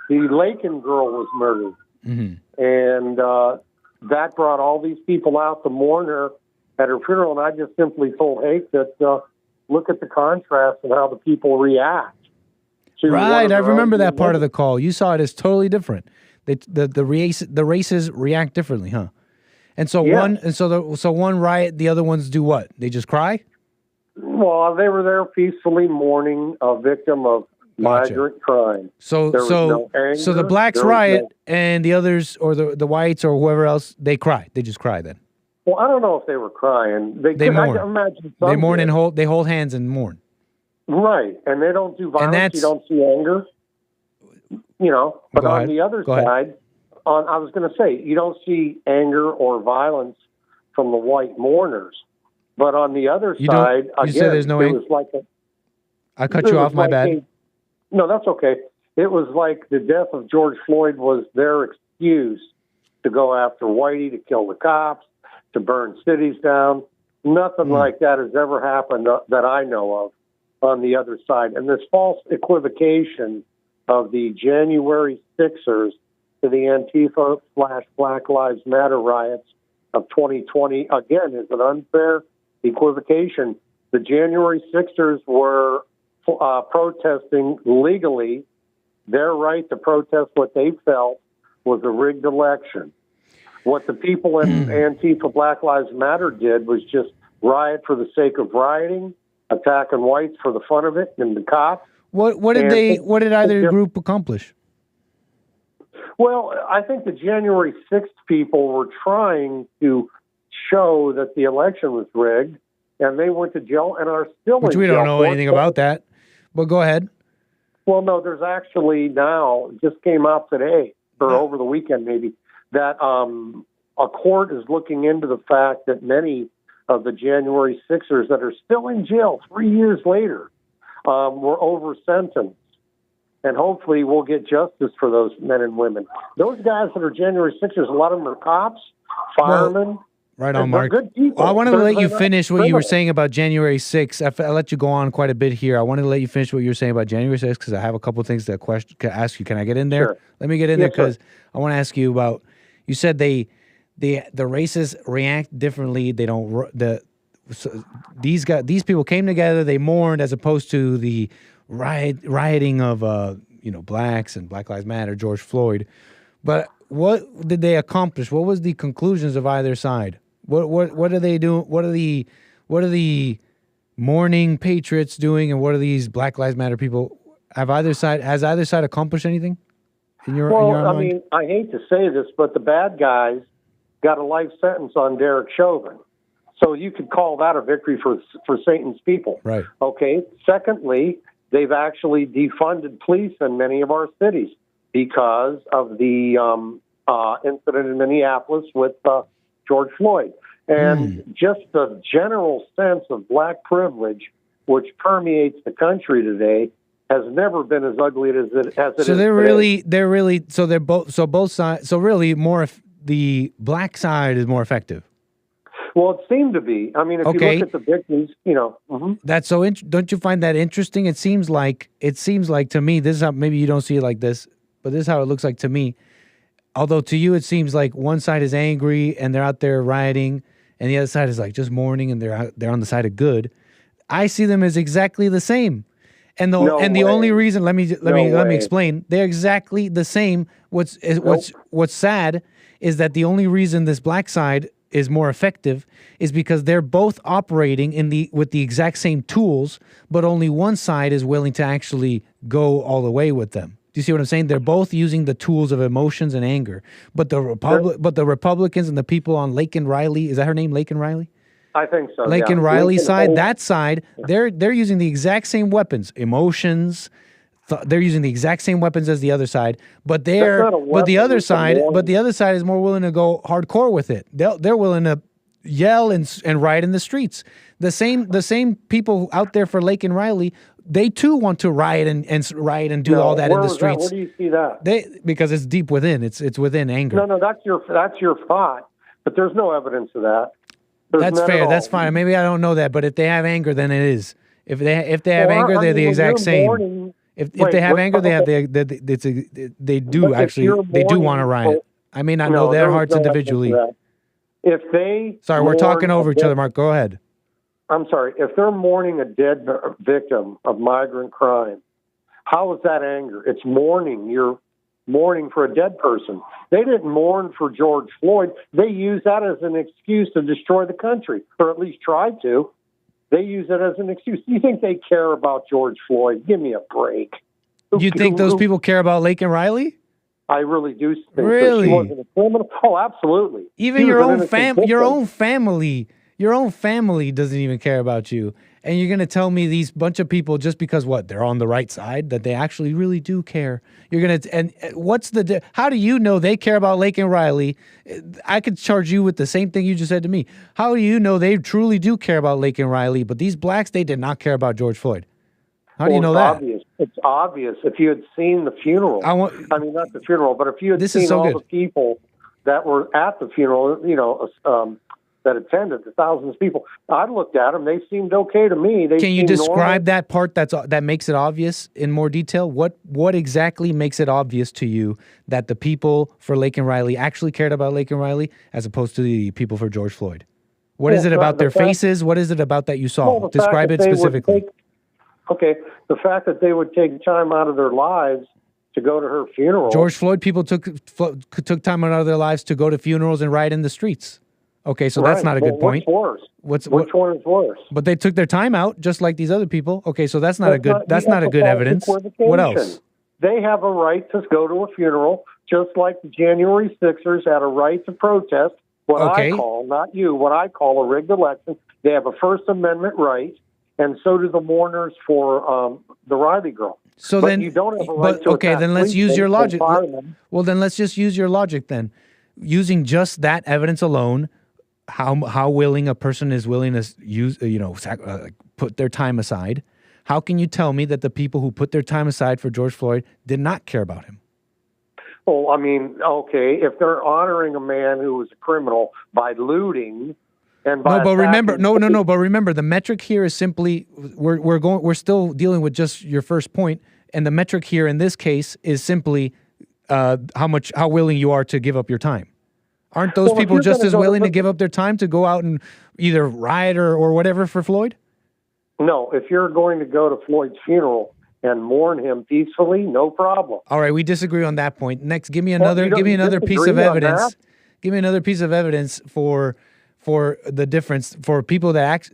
the Lakin girl was murdered. Mm-hmm. And that brought all these people out to mourn her at her funeral. And I just simply told Hake that look at the contrast and how the people react. Right, I remember that part of the call. You saw it as totally different. The races react differently, huh? And so one riot, the other ones do what? They just cry? Well, they were there peacefully mourning a victim of migrant crime. So the blacks riot and the others, or the whites or whoever else, they cry. They just cry then. Well, I don't know if they were crying. They mourn. I imagine they mourn and hold hands and mourn. Right, and they don't do violence. You don't see anger. But on the other side, I was going to say, you don't see anger or violence from the white mourners. But on the other side, you say there's no anger. I cut you off. My bad. No, that's okay. It was like the death of George Floyd was their excuse to go after Whitey, to kill the cops, to burn cities down. Nothing like that has ever happened that I know of on the other side. And this false equivocation of the January 6ers to the Antifa/Black Lives Matter riots of 2020, again, is an unfair equivocation. The January 6ers were protesting legally their right to protest what they felt was a rigged election. What the people in Antifa Black Lives Matter did was just riot for the sake of rioting, attacking whites for the fun of it, and the cops. What did either group accomplish? Well, I think the January 6th people were trying to show that the election was rigged, and they went to jail and are still in jail. Which we don't know anything about that. But go ahead. Well, no, there's actually now, just came out today, or over the weekend maybe, that a court is looking into the fact that many of the January 6ers that are still in jail 3 years later were over-sentenced. And hopefully we'll get justice for those men and women. Those guys that are January 6ers, a lot of them are cops, firemen. Right on, Mark. Good people. Well, I wanted to let you finish what you were saying about January 6th. I let you go on quite a bit here. I wanted to let you finish what you were saying about January 6th because I have a couple of things to ask you. Can I get in there? Sure. Let me get in there because I want to ask you about. You said the racists react differently. They don't. These people came together. They mourned as opposed to the rioting of blacks and Black Lives Matter, George Floyd. But what did they accomplish? What was the conclusions of either side? What are they doing? What are the mourning patriots doing, and what are these Black Lives Matter people? Has either side accomplished anything? In your I mean, I hate to say this, but the bad guys got a life sentence on Derek Chauvin. So you could call that a victory for Satan's people. Right. Okay. Secondly, they've actually defunded police in many of our cities because of the incident in Minneapolis with George Floyd. And just the general sense of black privilege, which permeates the country today, has never been as ugly as it is today. So both sides, so really the black side is more effective. Well, it seemed to be. I mean, if you look at the victims, That's so. Don't you find that interesting? It seems like to me. This is how maybe you don't see it like this, but this is how it looks like to me. Although to you, it seems like one side is angry and they're out there rioting, and the other side is like just mourning and they're on the side of good. I see them as exactly the same, and the only reason let me explain. They're exactly the same. What's sad is that the only reason this black side is more effective is because they're both operating with the exact same tools, but only one side is willing to actually go all the way with them. Do you see what I'm saying? They're both using the tools of emotions and anger, but the Republicans and the people on Laken Riley, is that her name, Laken Riley? I think so. Laken Riley side, that side, they're using the exact same weapons, emotions. They're using the exact same weapons as the other side, but the other side is more willing to go hardcore with it. They're willing to yell and riot in the streets. The same people out there for Laken Riley, they too want to riot and do all that in the streets. Where do you see that? Because it's deep within. It's within anger. No, that's your thought, but there's no evidence of that. That's fair. That's fine. Maybe I don't know that, but if they have anger, then it is. If they have anger, they're the exact same. If they have anger, they do want to riot. I may not know their hearts individually. Sorry, we're talking over each other, Mark. Go ahead. I'm sorry. If they're mourning a dead victim of migrant crime, how is that anger? It's mourning. You're mourning for a dead person. They didn't mourn for George Floyd. They used that as an excuse to destroy the country, or at least tried to. They use it as an excuse. Do you think they care about George Floyd? Give me a break. You think those people care about Laken Riley? I really do think really? So. She wasn't a criminal. Oh, absolutely. Even your own family doesn't even care about you. And you're going to tell me these bunch of people, just because they're on the right side, that they actually really do care. You're going to, and how do you know they care about Laken Riley? I could charge you with the same thing you just said to me. How do you know they truly do care about Laken Riley, but these blacks, they did not care about George Floyd? How do you know that? Obvious. It's obvious. If you had seen the funeral, I mean, not the funeral, but if you had seen all the people that were at the funeral, that attended, the thousands of people, I looked at them. They seemed okay to me. Can you describe that part that makes it obvious in more detail? What exactly makes it obvious to you that the people for Laken Riley actually cared about Laken Riley as opposed to the people for George Floyd? What is it about their faces? What is it about that you saw? Describe it specifically. The fact that they would take time out of their lives to go to her funeral. George Floyd people took time out of their lives to go to funerals and riot in the streets. Okay, so that's not a good point. What's worse? Which one is worse? But they took their time out, just like these other people. Okay, so that's not a good evidence. What else? They have a right to go to a funeral, just like the January 6ers had a right to protest I call, not you, what I call a rigged election. They have a First Amendment right, and so do the mourners for the Riley girl. So but then you don't have a right to attack then let's use your logic. Well, then let's just use your logic then. Using just that evidence alone, how willing a person is willing to use, put their time aside. How can you tell me that the people who put their time aside for George Floyd did not care about him? Well, I mean, okay, if they're honoring a man who was a criminal by looting and by but remember, the metric here is simply we're still dealing with just your first point, and the metric here in this case is simply how willing you are to give up your time. Aren't those people just as willing to give up their time to go out and either riot or whatever for Floyd? No, if you're going to go to Floyd's funeral and mourn him peacefully, no problem. All right, we disagree on that point. Next, give me another piece of evidence. Give me another piece of evidence for the difference for people that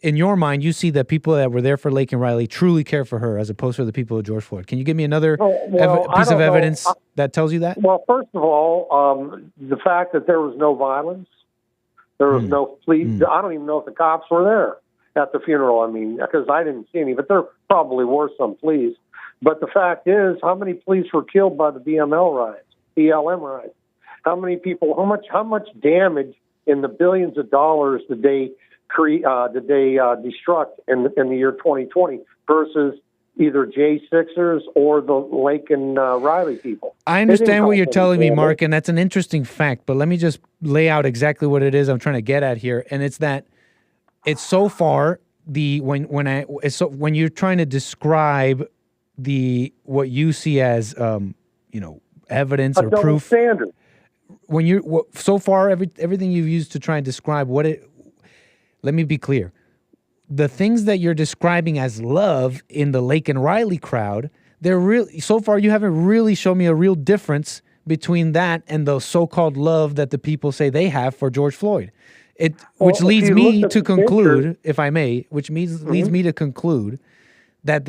in your mind, you see that people that were there for Laken Riley truly care for her as opposed to the people of George Floyd. Can you give me another piece of evidence that tells you that? Well, first of all, the fact that there was no violence, there was no police. I don't even know if the cops were there at the funeral. I mean, because I didn't see any, but there probably were some police. But the fact is, how many police were killed by the BLM riots? How many people? How much damage in the billions of dollars did they destruct in the year 2020 versus either J6ers or the Laken Riley people? I understand what you're telling me, Mark, and that's an interesting fact. But let me just lay out exactly what it is I'm trying to get at here, and it's that it's so far when you're trying to describe what you see as evidence or proof standard. When you so far everything you've used to try and describe let me be clear. The things that you're describing as love in the Laken Riley crowd, so far you haven't really shown me a real difference between that and the so-called love that the people say they have for George Floyd. Which leads me to conclude, if I may, leads me to conclude that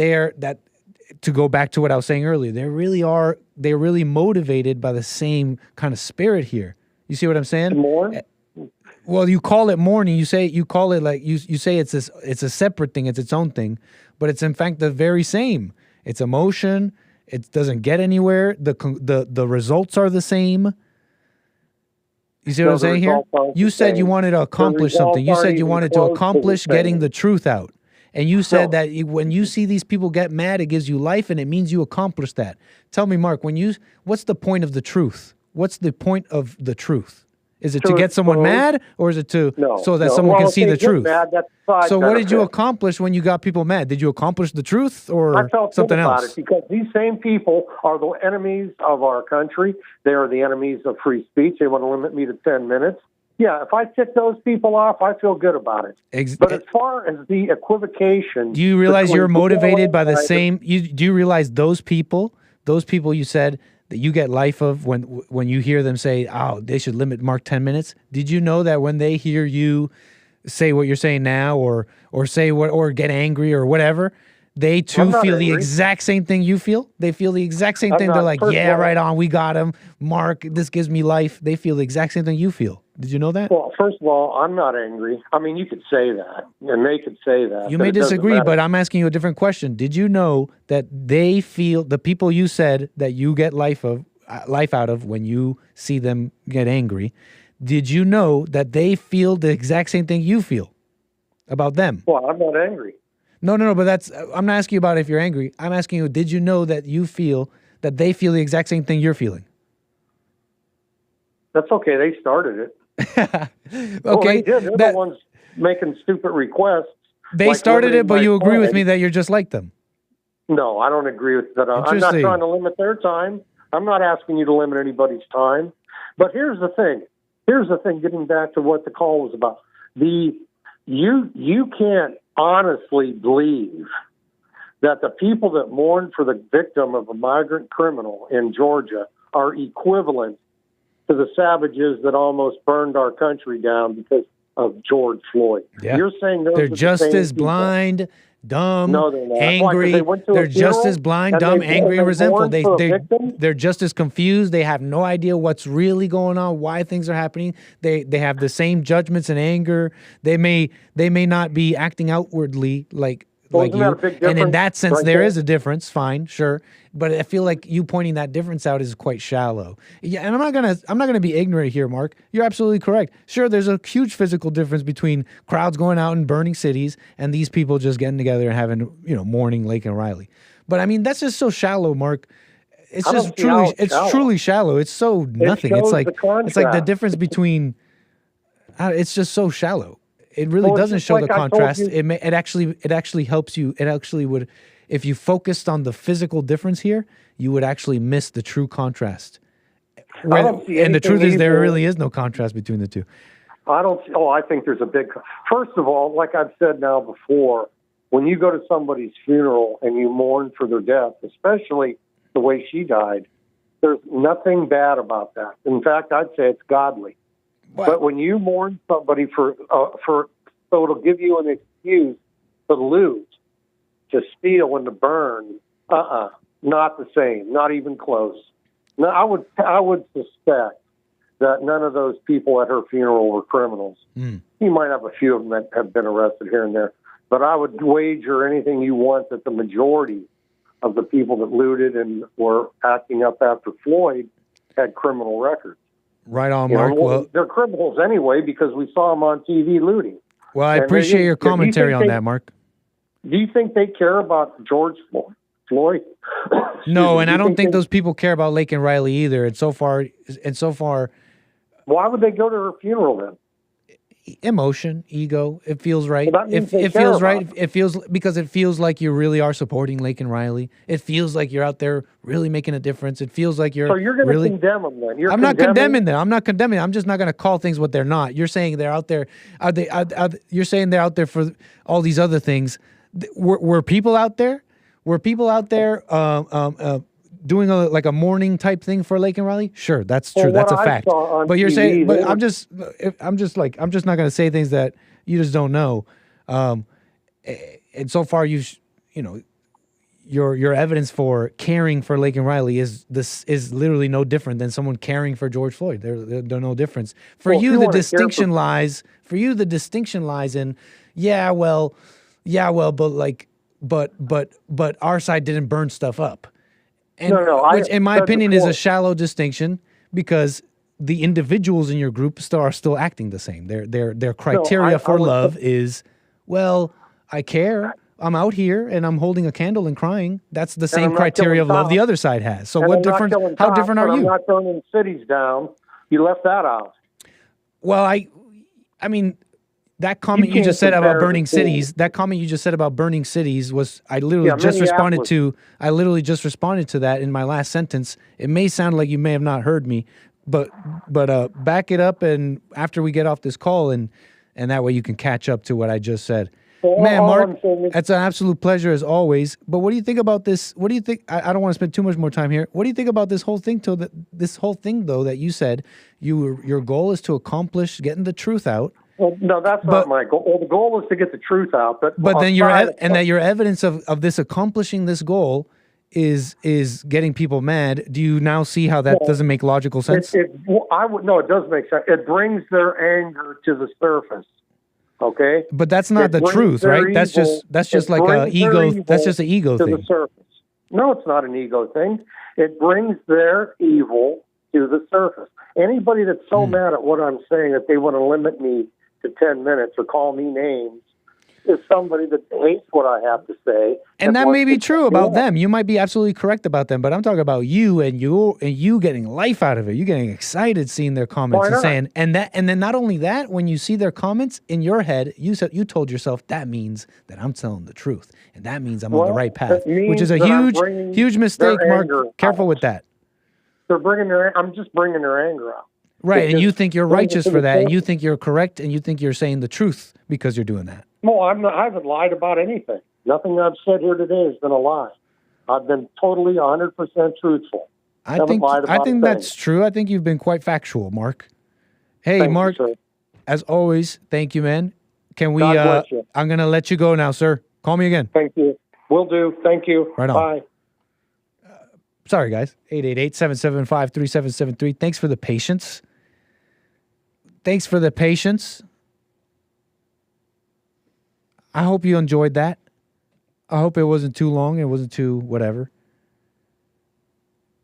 to go back to what I was saying earlier, they're really motivated by the same kind of spirit here. You see what I'm saying? Mourn? Well, you call it mourning. You say it's a separate thing. It's its own thing, but it's in fact the very same. It's emotion. It doesn't get anywhere. The results are the same. You see what I'm saying here? You said you wanted to accomplish something. You said you wanted to accomplish getting the truth out. And you said that when you see these people get mad, it gives you life and it means you accomplished that. Tell me, Mark, what's the point of the truth? What's the point of the truth? Is it to get someone mad, or is it so that someone can see the truth? So what did you accomplish when you got people mad? Did you accomplish the truth or something else? About it because these same people are the enemies of our country. They are the enemies of free speech. They want to limit me to 10 minutes. Yeah, if I tick those people off, I feel good about it. But as far as the equivocation... Do you realize you're motivated by the same... Do you realize those people you said that you get life of when you hear them say, oh, they should limit Mark 10 minutes? Did you know that when they hear you say what you're saying now or say what or get angry or whatever, they too feel the exact same thing you feel? They feel the exact same thing. They're like, yeah, right on, we got him. Mark, this gives me life. They feel the exact same thing you feel. Did you know that? Well, first of all, I'm not angry. I mean, you could say that, and they could say that. You may disagree, but I'm asking you a different question. Did you know that they feel, the people you said that you get life out of when you see them get angry, did you know that they feel the exact same thing you feel about them? Well, I'm not angry. No, but I'm not asking you about if you're angry. I'm asking you, did you know that that they feel the exact same thing you're feeling? That's okay. They started it. Okay. Well, they did. They're the ones making stupid requests. They started it, but you agree with me that you're just like them. No, I don't agree with that. I'm not trying to limit their time. I'm not asking you to limit anybody's time. But here's the thing. Getting back to what the call was about. You can't honestly believe that the people that mourn for the victim of a migrant criminal in Georgia are equivalent to the savages that almost burned our country down because of George Floyd. Yeah. You're saying they're just as blind, dumb, no, they're not. angry. They're just as blind, dumb, angry, and resentful. They're just as confused. They have no idea what's really going on, why things are happening. They have the same judgments and anger. They may not be acting outwardly like you. And in that sense, there is a difference. Fine, sure. But I feel like you pointing that difference out is quite shallow. Yeah, and I'm not gonna be ignorant here, Mark. You're absolutely correct. Sure, there's a huge physical difference between crowds going out and burning cities and these people just getting together and having, mourning Laken Riley. But I mean, that's just so shallow, Mark. It's just truly shallow. It's so nothing. It's like the difference between. It's just so shallow. It really doesn't show the contrast. It actually helps you. It actually would, if you focused on the physical difference here, you would actually miss the true contrast. And the truth is, there really is no contrast between the two. I think there's a big. First of all, like I've said now before, when you go to somebody's funeral and you mourn for their death, especially the way she died, there's nothing bad about that. In fact, I'd say it's godly. What? But when you mourn somebody so it'll give you an excuse to loot, to steal, and to burn. Not the same. Not even close. No, I would suspect that none of those people at her funeral were criminals. You might have a few of them that have been arrested here and there, but I would wager anything you want that the majority of the people that looted and were acting up after Floyd had criminal records. Right on, Mark. Well, they're criminals anyway because we saw them on TV looting. Well, I appreciate your commentary on that, Mark. Do you think they care about George Floyd? No, and I don't think those people care about Laken Riley either. And so far, why would they go to her funeral then? Emotion, ego. It feels right. Well, it feels right. It feels because it feels like you really are supporting Laken Riley. It feels like you're out there really making a difference. It feels like you're. So you're going to condemn them then? I'm not condemning them. I'm not condemning them. I'm just not going to call things what they're not. You're saying they're out there. You're saying they're out there for all these other things. Were people out there? Were people out there doing a mourning type thing for Laken Riley? Sure, that's true. That's a fact. But you're saying, but I'm just not going to say things that you just don't know. And so far, your evidence for caring for Laken Riley is literally no different than someone caring for George Floyd. They're no difference. For you, the distinction lies. For you, the distinction lies in, but our side didn't burn stuff up. And, which, in my opinion, is a shallow distinction because the individuals in your group are still acting the same. Their criteria for love is, well, I care. I'm out here and I'm holding a candle and crying. That's the same criteria of love the other side has. So what difference? How different are you? I'm not burning cities down. You left that out. Well, I mean. That comment you just said about burning cities. That comment you just said about burning cities was I literally just responded to. I literally just responded to that in my last sentence. It may sound like you may have not heard me, but back it up and after we get off this call and that way you can catch up to what I just said. Man, Mark, it's an absolute pleasure as always. But what do you think about this? What do you think? I don't want to spend too much more time here. What do you think about this whole thing? Though that you said your goal is to accomplish getting the truth out. Well, no, that's not my goal. Well, the goal is to get the truth out. But then that your evidence of this accomplishing this goal is getting people mad. Do you now see how that doesn't make logical sense? It does make sense. It brings their anger to the surface. Okay, but that's not the truth, right? That's just like an ego. That's just an ego thing. The surface. No, it's not an ego thing. It brings their evil to the surface. Anybody that's so mad at what I'm saying that they want to limit me to 10 minutes or call me names is somebody that hates what I have to say. And that may be true about them. You might be absolutely correct about them, but I'm talking about you and you getting life out of it. You getting excited seeing their comments and saying, and then not only that, when you see their comments in your head, you told yourself that means that I'm telling the truth. And that means I'm on the right path, which is a huge mistake, Mark. Careful with that. I'm just bringing their anger out. Right, and you think you're righteous for that, and you think you're correct, and you think you're saying the truth because you're doing that. No, I'm not. I haven't lied about anything. Nothing I've said here today has been a lie. I've been totally 100% truthful. I think that's true. I think you've been quite factual, Mark. Hey, Mark, as always, thank you, man. Can we, I'm going to let you go now, sir. Call me again. Thank you. Will do. Thank you. Right on. Bye. Sorry, guys. 888-775-3773. Thanks for the patience. Thanks for the patience. I hope you enjoyed that. I hope it wasn't too long. It wasn't too whatever.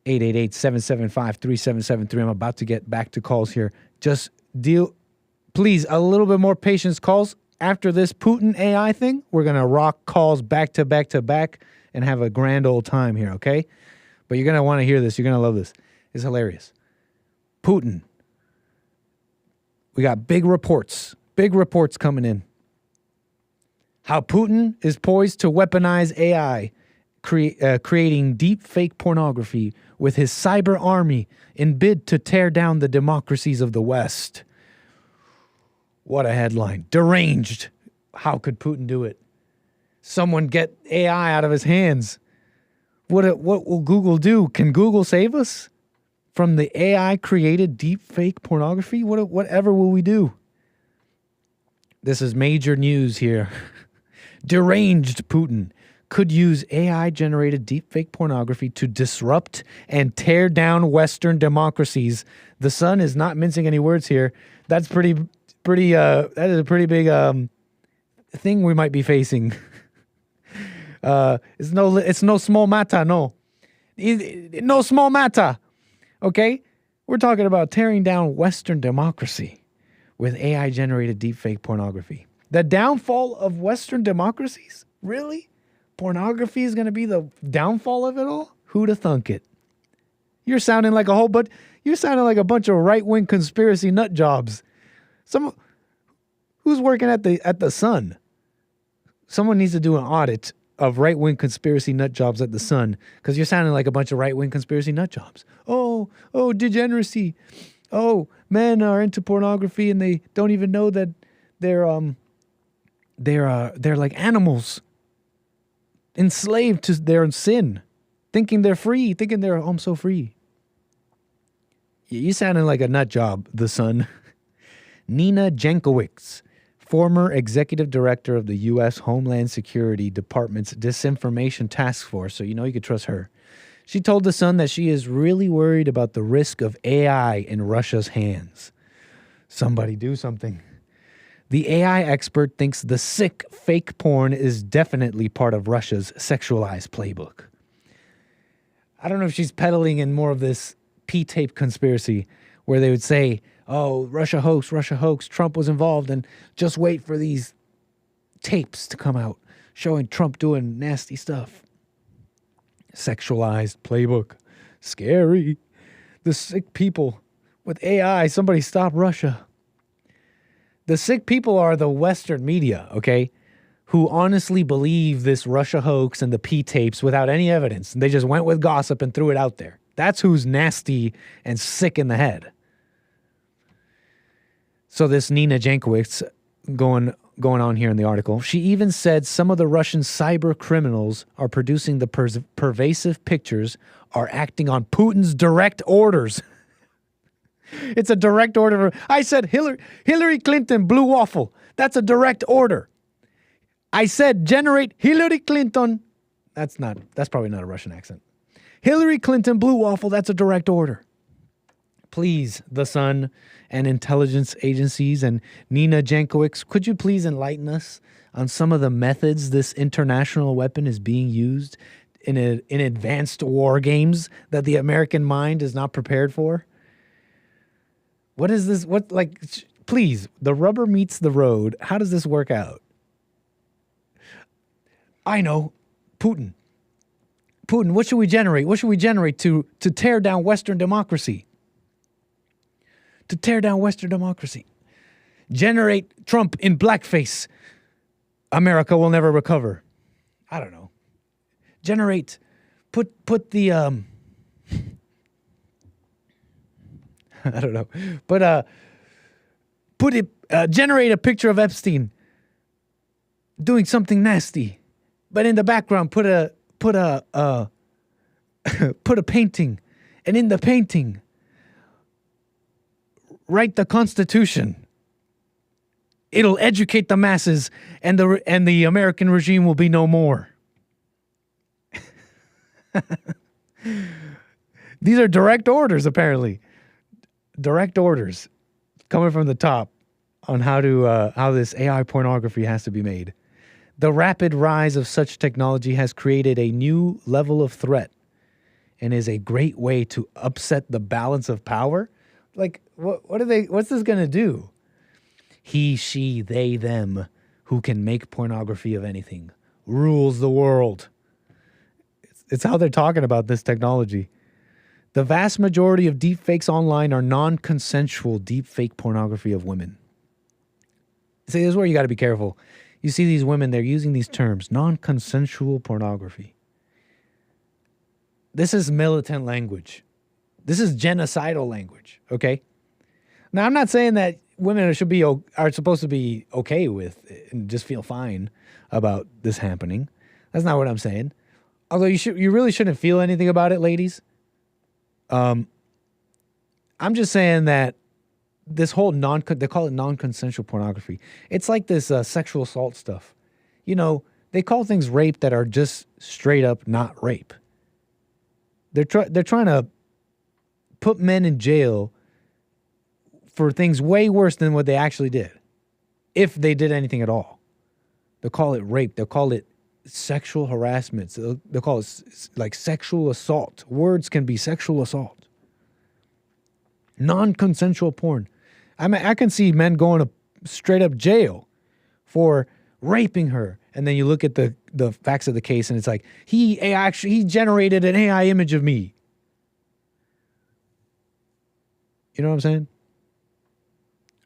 888-775-3773. I'm about to get back to calls here. Just please, a little bit more patience calls. After this Putin AI thing, we're going to rock calls back to back to back and have a grand old time here, okay? But you're going to want to hear this. You're going to love this. It's hilarious. Putin. We got big reports coming in. How Putin is poised to weaponize AI, creating deep fake pornography with his cyber army in bid to tear down the democracies of the West. What a headline. Deranged. How could Putin do it? Someone get AI out of his hands. What will Google do? Can Google save us from the AI-created deep fake pornography? Whatever will we do? This is major news here. Deranged Putin could use AI-generated deepfake pornography to disrupt and tear down Western democracies. The Sun is not mincing any words here. That's that is a pretty big thing we might be facing. It's no small matter, no. No small matter. Okay? We're talking about tearing down Western democracy with AI-generated deepfake pornography. The downfall of Western democracies? Really? Pornography is going to be the downfall of it all? Who'da thunk it? You're sounding like a bunch of right-wing conspiracy nut jobs. Who's working at the Sun? Someone needs to do an audit of right-wing conspiracy nut jobs at the Sun, because you're sounding like a bunch of right-wing conspiracy nut jobs. Oh, degeneracy. Oh, men are into pornography and they don't even know that they're like animals, enslaved to their sin, thinking they're free, thinking I'm so free. You sounding like a nut job, the Sun. Nina Jankowicz, former executive director of the U.S. Homeland Security Department's Disinformation Task Force, so you know you could trust her. She told the Sun that she is really worried about the risk of AI in Russia's hands. Somebody do something. The AI expert thinks the sick fake porn is definitely part of Russia's sexualized playbook. I don't know if she's peddling in more of this P-tape conspiracy where they would say, oh, Russia hoax, Trump was involved, and just wait for these tapes to come out showing Trump doing nasty stuff. Sexualized playbook. Scary. The sick people with AI. Somebody stop Russia. The sick people are the Western media, okay, who honestly believe this Russia hoax and the P-tapes without any evidence. And they just went with gossip and threw it out there. That's who's nasty and sick in the head. So this Nina Jankowicz going on here in the article, she even said some of the Russian cyber criminals are producing the pervasive pictures, are acting on Putin's direct orders. It's a direct order. I said Hillary Clinton blue waffle. That's a direct order. I said generate Hillary Clinton. That's probably not a Russian accent. Hillary Clinton blue waffle. That's a direct order. Please, the Sun and intelligence agencies and Nina Jankowicz, could you please enlighten us on some of the methods this international weapon is being used in advanced war games that the American mind is not prepared for? What is this? Please, the rubber meets the road. How does this work out? I know. Putin, what should we generate? What should we generate to tear down Western democracy? To tear down Western democracy. Generate Trump in blackface. America will never recover. I don't know. Generate, put the, I don't know. But generate a picture of Epstein doing something nasty. But in the background, put a painting. And in the painting, write the Constitution. It'll educate the masses, and the American regime will be no more. These are direct orders, apparently. Direct orders coming from the top on how this AI pornography has to be made. The rapid rise of such technology has created a new level of threat and is a great way to upset the balance of power. Like, what's this going to do? He, she, they, them, who can make pornography of anything, rules the world. It's how they're talking about this technology. The vast majority of deepfakes online are non-consensual deepfake pornography of women. See, this is where you got to be careful. You see these women, they're using these terms, non-consensual pornography. This is militant language. This is genocidal language, okay? Now, I'm not saying that women are supposed to be okay with it and just feel fine about this happening. That's not what I'm saying. Although you really shouldn't feel anything about it, ladies. I'm just saying that this whole they call it non-consensual pornography. It's like this sexual assault stuff. You know, they call things rape that are just straight up not rape. They're trying to put men in jail for things way worse than what they actually did, if they did anything at all. They'll call it rape. They'll call it sexual harassment. So they'll call it like sexual assault. Words can be sexual assault. Non-consensual porn. I mean, I can see men going to straight up jail for raping her. And then you look at the facts of the case and it's like, he generated an AI image of me. You know what I'm saying?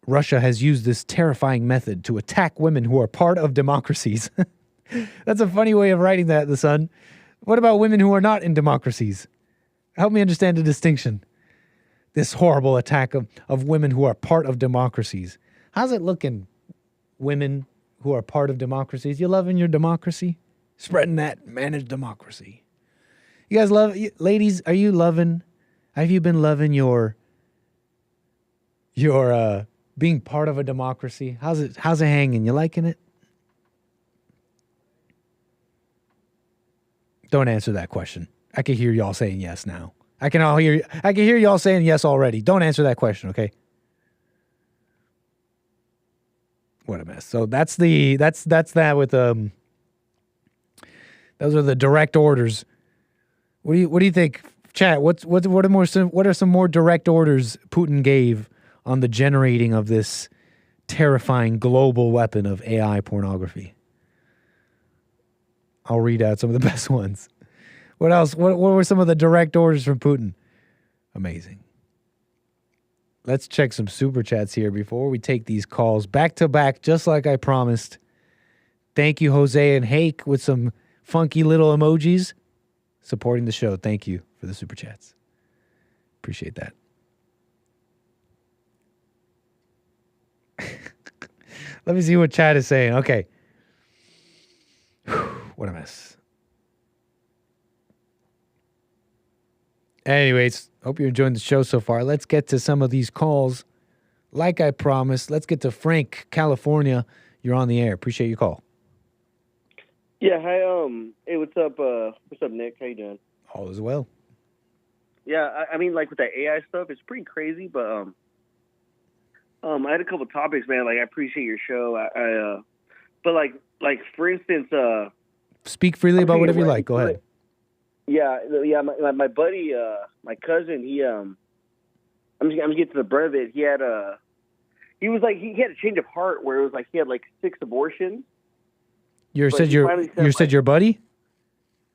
Russia has used this terrifying method to attack women who are part of democracies. That's a funny way of writing that, The Sun. What about women who are not in democracies? Help me understand the distinction. This horrible attack of women who are part of democracies. How's it looking, women who are part of democracies? You loving your democracy? Spreading that managed democracy. You guys ladies, are you loving, have you been loving your being part of a democracy? How's it hanging? You liking it? Don't answer that question. I can hear y'all saying yes now. I can hear y'all saying yes already. Don't answer that question, okay? What a mess. So that's that with those are the direct orders. What do you think, chat? What are some more direct orders Putin gave on the generating of this terrifying global weapon of AI pornography? I'll read out some of the best ones. What else? What were some of the direct orders from Putin? Amazing. Let's check some super chats here before we take these calls back to back, just like I promised. Thank you, Jose and Hake, with some funky little emojis supporting the show. Thank you for the super chats. Appreciate that. Let me see what chat is saying. Okay. What a mess. Anyways, hope you're enjoying the show so far. Let's get to some of these calls. Like I promised, let's get to Frank, California. You're on the air. Appreciate your call. Yeah, hi. Hey, what's up, Nick? How you doing? All is well. Yeah, I mean, like with that AI stuff, it's pretty crazy. But I had a couple topics, man. Like, I appreciate your show. But like for instance, speak freely about whatever you like. Go ahead. Yeah. My buddy, my cousin, he I'm just getting to the brunt of it. He had a change of heart where it was like he had like 6 abortions. You said your buddy?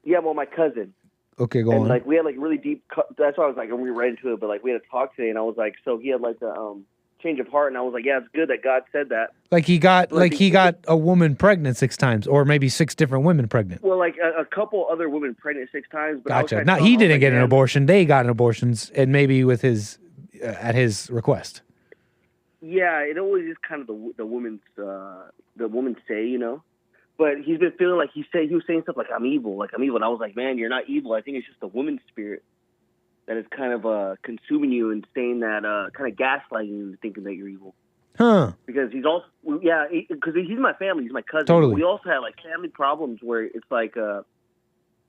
Yeah, well, my cousin. Okay, go on. Like we had like really deep. That's why I was like, when we were right into it, but like we had a talk today, and I was like, so he had like a change of heart, and I was like, yeah, it's good that God said that. Like he got a woman pregnant 6 times, or maybe 6 different women pregnant. Well, like a couple other women pregnant 6 times. But gotcha. Now he didn't get an abortion; they got abortions, and maybe with his at his request. Yeah, it always is kind of the woman's say, you know. But he's been feeling like he was saying stuff like I'm evil, and I was like, man, you're not evil. I think it's just the woman's spirit that is kind of consuming you and saying that, kind of gaslighting you into thinking that you're evil. Huh? Because he's also because he's my family, he's my cousin. Totally. We also had like family problems where it's like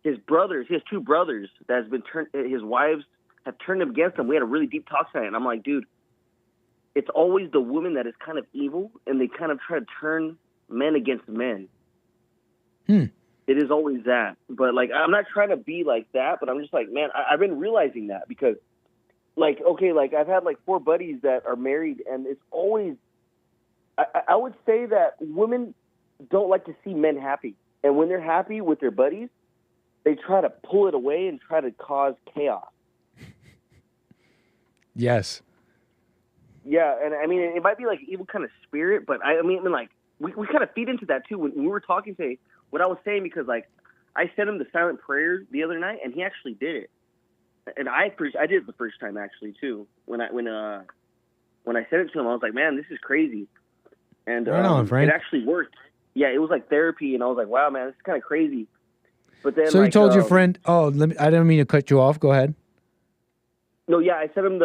his brothers, he has two brothers that has been his wives have turned him against him. We had a really deep talk tonight, and I'm like, dude, it's always the woman that is kind of evil, and they kind of try to turn men against men. It is always that. But, like, I'm not trying to be like that, but I'm just like, man, I've been realizing that because, like, okay, like, I've had, like, 4 buddies that are married, and it's always, I would say that women don't like to see men happy. And when they're happy with their buddies, they try to pull it away and try to cause chaos. Yes. Yeah, and I mean, it might be like an evil kind of spirit, but I mean, like, we kind of feed into that, too. When we were talking today, what I was saying, because, like, I sent him the silent prayer the other night, and he actually did it. And I did it the first time, actually, too. When I sent it to him, I was like, man, this is crazy. And right on, Frank. It actually worked. Yeah, it was like therapy, and I was like, wow, man, this is kind of crazy. But then, so you told your friend, I didn't mean to cut you off. Go ahead. No, yeah, I sent him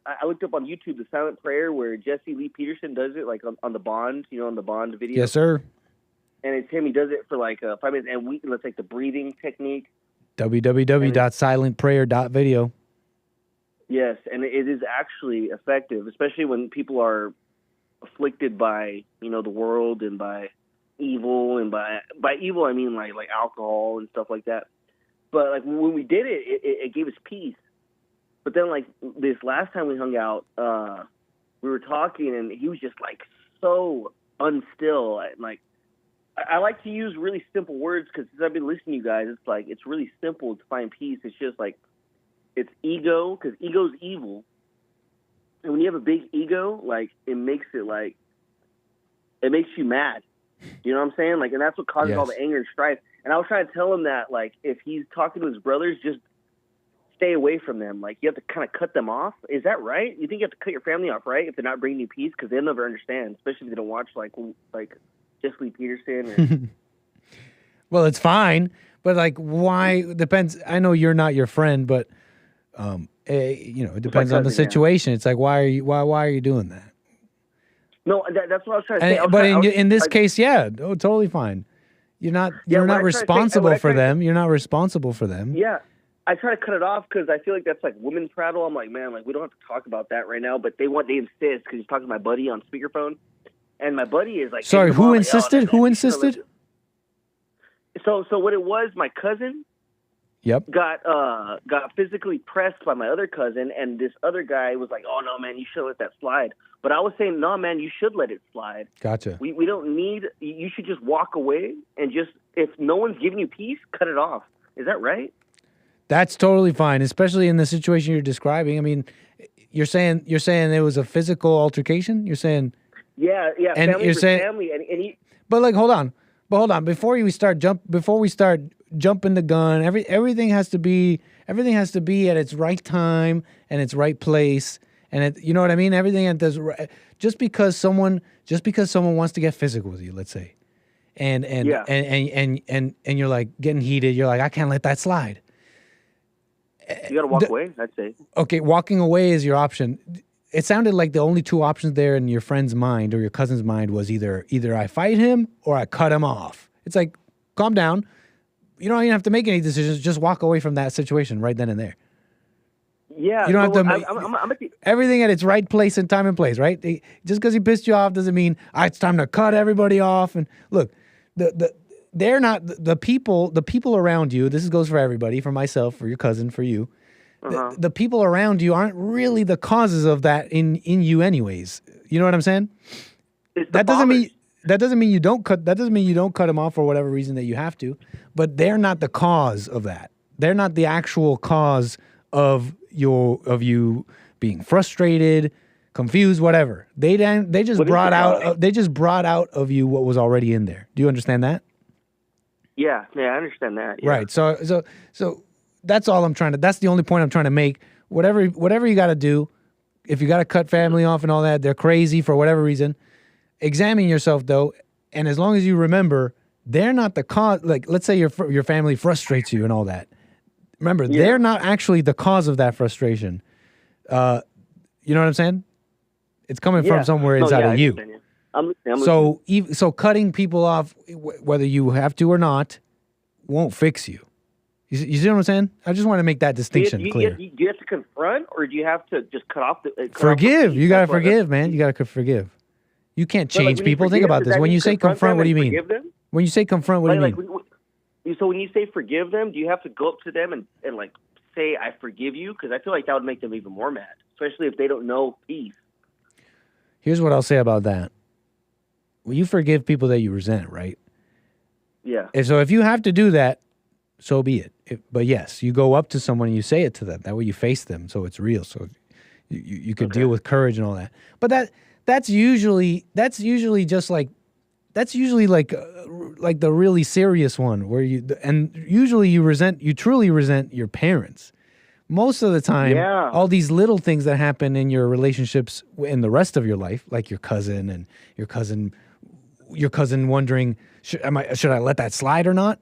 I looked up on YouTube the silent prayer where Jesse Lee Peterson does it, like on the Bond, on the Bond video. Yes, sir. And it's him. He does it for like 5 minutes, and let's like the breathing technique. www.silentprayer.video. Yes, and it is actually effective, especially when people are afflicted by the world and by evil, and by evil I mean like alcohol and stuff like that. But like when we did it, it gave us peace. But then like this last time we hung out, we were talking, and he was just like so unstill. Like I like to use really simple words because since I've been listening to you guys, it's like it's really simple to find peace. It's just like it's ego, because ego's evil. And when you have a big ego, like it makes you mad. You know what I'm saying? Like, and that's what causes all the anger and strife. And I was trying to tell him that, like, if he's talking to his brothers, just stay away from them. Like, you have to kind of cut them off. Is that right? You think you have to cut your family off, right? If they're not bringing you peace, because they'll never understand, especially if they don't watch like Jesse Lee Peterson. Or... Well, it's fine, but like, why? Depends. I know you're not your friend, but it depends on the situation. Yeah. It's like, why are you doing that? No, that's what I was trying to say. But in this case, totally fine. You're not responsible for them. You're not responsible for them. Yeah. I try to cut it off because I feel like that's like women's prattle. I'm like, man, like we don't have to talk about that right now. But they insist because he's talking to my buddy on speakerphone, and my buddy is like, sorry, who insisted? Like, who insisted? So what it was, my cousin. Yep. Got physically pressed by my other cousin, and this other guy was like, "Oh no, man, you should let that slide." But I was saying, "No, man, you should let it slide." Gotcha. We don't need. You should just walk away and just, if no one's giving you peace, cut it off. Is that right? That's totally fine, especially in the situation you're describing. I mean, you're saying it was a physical altercation. You're saying, yeah, and family you're for saying, family, and he. But like, hold on, before we start jumping the gun, everything has to be at its right time and its right place, and you know what I mean. Everything at this, just because someone wants to get physical with you, let's say, and you're like getting heated, you're like, I can't let that slide. You gotta walk away, I'd say. Okay, walking away is your option. It sounded like the only two options there in your friend's mind or your cousin's mind was either I fight him or I cut him off. It's like, calm down. You don't even have to make any decisions. Just walk away from that situation right then and there. Yeah. You don't have to. Everything at its right place and time and place, right? Just because he pissed you off doesn't mean it's time to cut everybody off. And look, they're not the people around you. This goes for everybody, for myself, for your cousin, for you. Uh-huh. The people around you aren't really the causes of that in you, anyways. You know what I'm saying? That doesn't mean you don't cut. That doesn't mean you don't cut them off for whatever reason that you have to. But they're not the cause of that. They're not the actual cause of you being frustrated, confused, whatever. They just brought out of you what was already in there. Do you understand that? Yeah, I understand that. Yeah. Right. So that's all I'm trying to. That's the only point I'm trying to make. Whatever you got to do, cut family off and all that, they're crazy for whatever reason. Examine yourself though, and as long as you remember, they're not the cause. Like, let's say your family frustrates you and all that. Remember, they're not actually the cause of that frustration. You know what I'm saying? It's coming from somewhere inside of you. So cutting people off, whether you have to or not, won't fix you. You see what I'm saying? I just want to make that distinction clear. Do you have to confront, or do you have to just cut off the... Forgive. You got to forgive, man. You got to forgive. You can't change people. Think about this. When you say confront, what do you mean? When you say confront, what do you mean? So when you say forgive them, do you have to go up to them and like say, I forgive you? Because I feel like that would make them even more mad, especially if they don't know peace. Here's what I'll say about that. Well, you forgive people that you resent, right? Yeah. And so if you have to do that, so be it. But yes, you go up to someone and you say it to them. That way you face them, so it's real. So you could deal with courage and all that. But that's usually just like like the really serious one where usually you truly resent your parents. Most of the time, all these little things that happen in your relationships in the rest of your life, like your cousin and your cousin wondering, should I let that slide or not?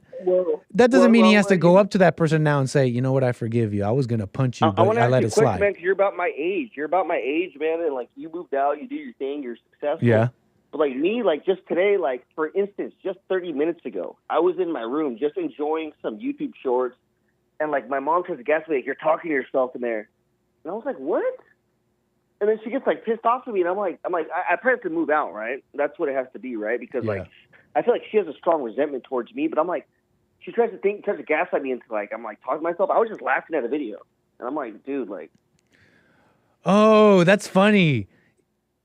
That doesn't mean he has to go up to that person now and say, you know what, I forgive you. I was going to punch you, but I let it slide. Man, 'cause you're about my age. You're about my age, man, and like you moved out, you do your thing, you're successful. Yeah. But like me, like just today, like for instance, just 30 minutes ago, I was in my room just enjoying some YouTube shorts, and like my mom says, "Guess what? You're talking to yourself in there," and I was like, "What?" And then she gets like pissed off at me, and I'm like, I probably have to move out, right? That's what it has to be, right? Because like I feel like she has a strong resentment towards me, but I'm like, she tries to gaslight me into like, I'm like talking to myself. I was just laughing at a video, and I'm like, dude, like, oh, that's funny.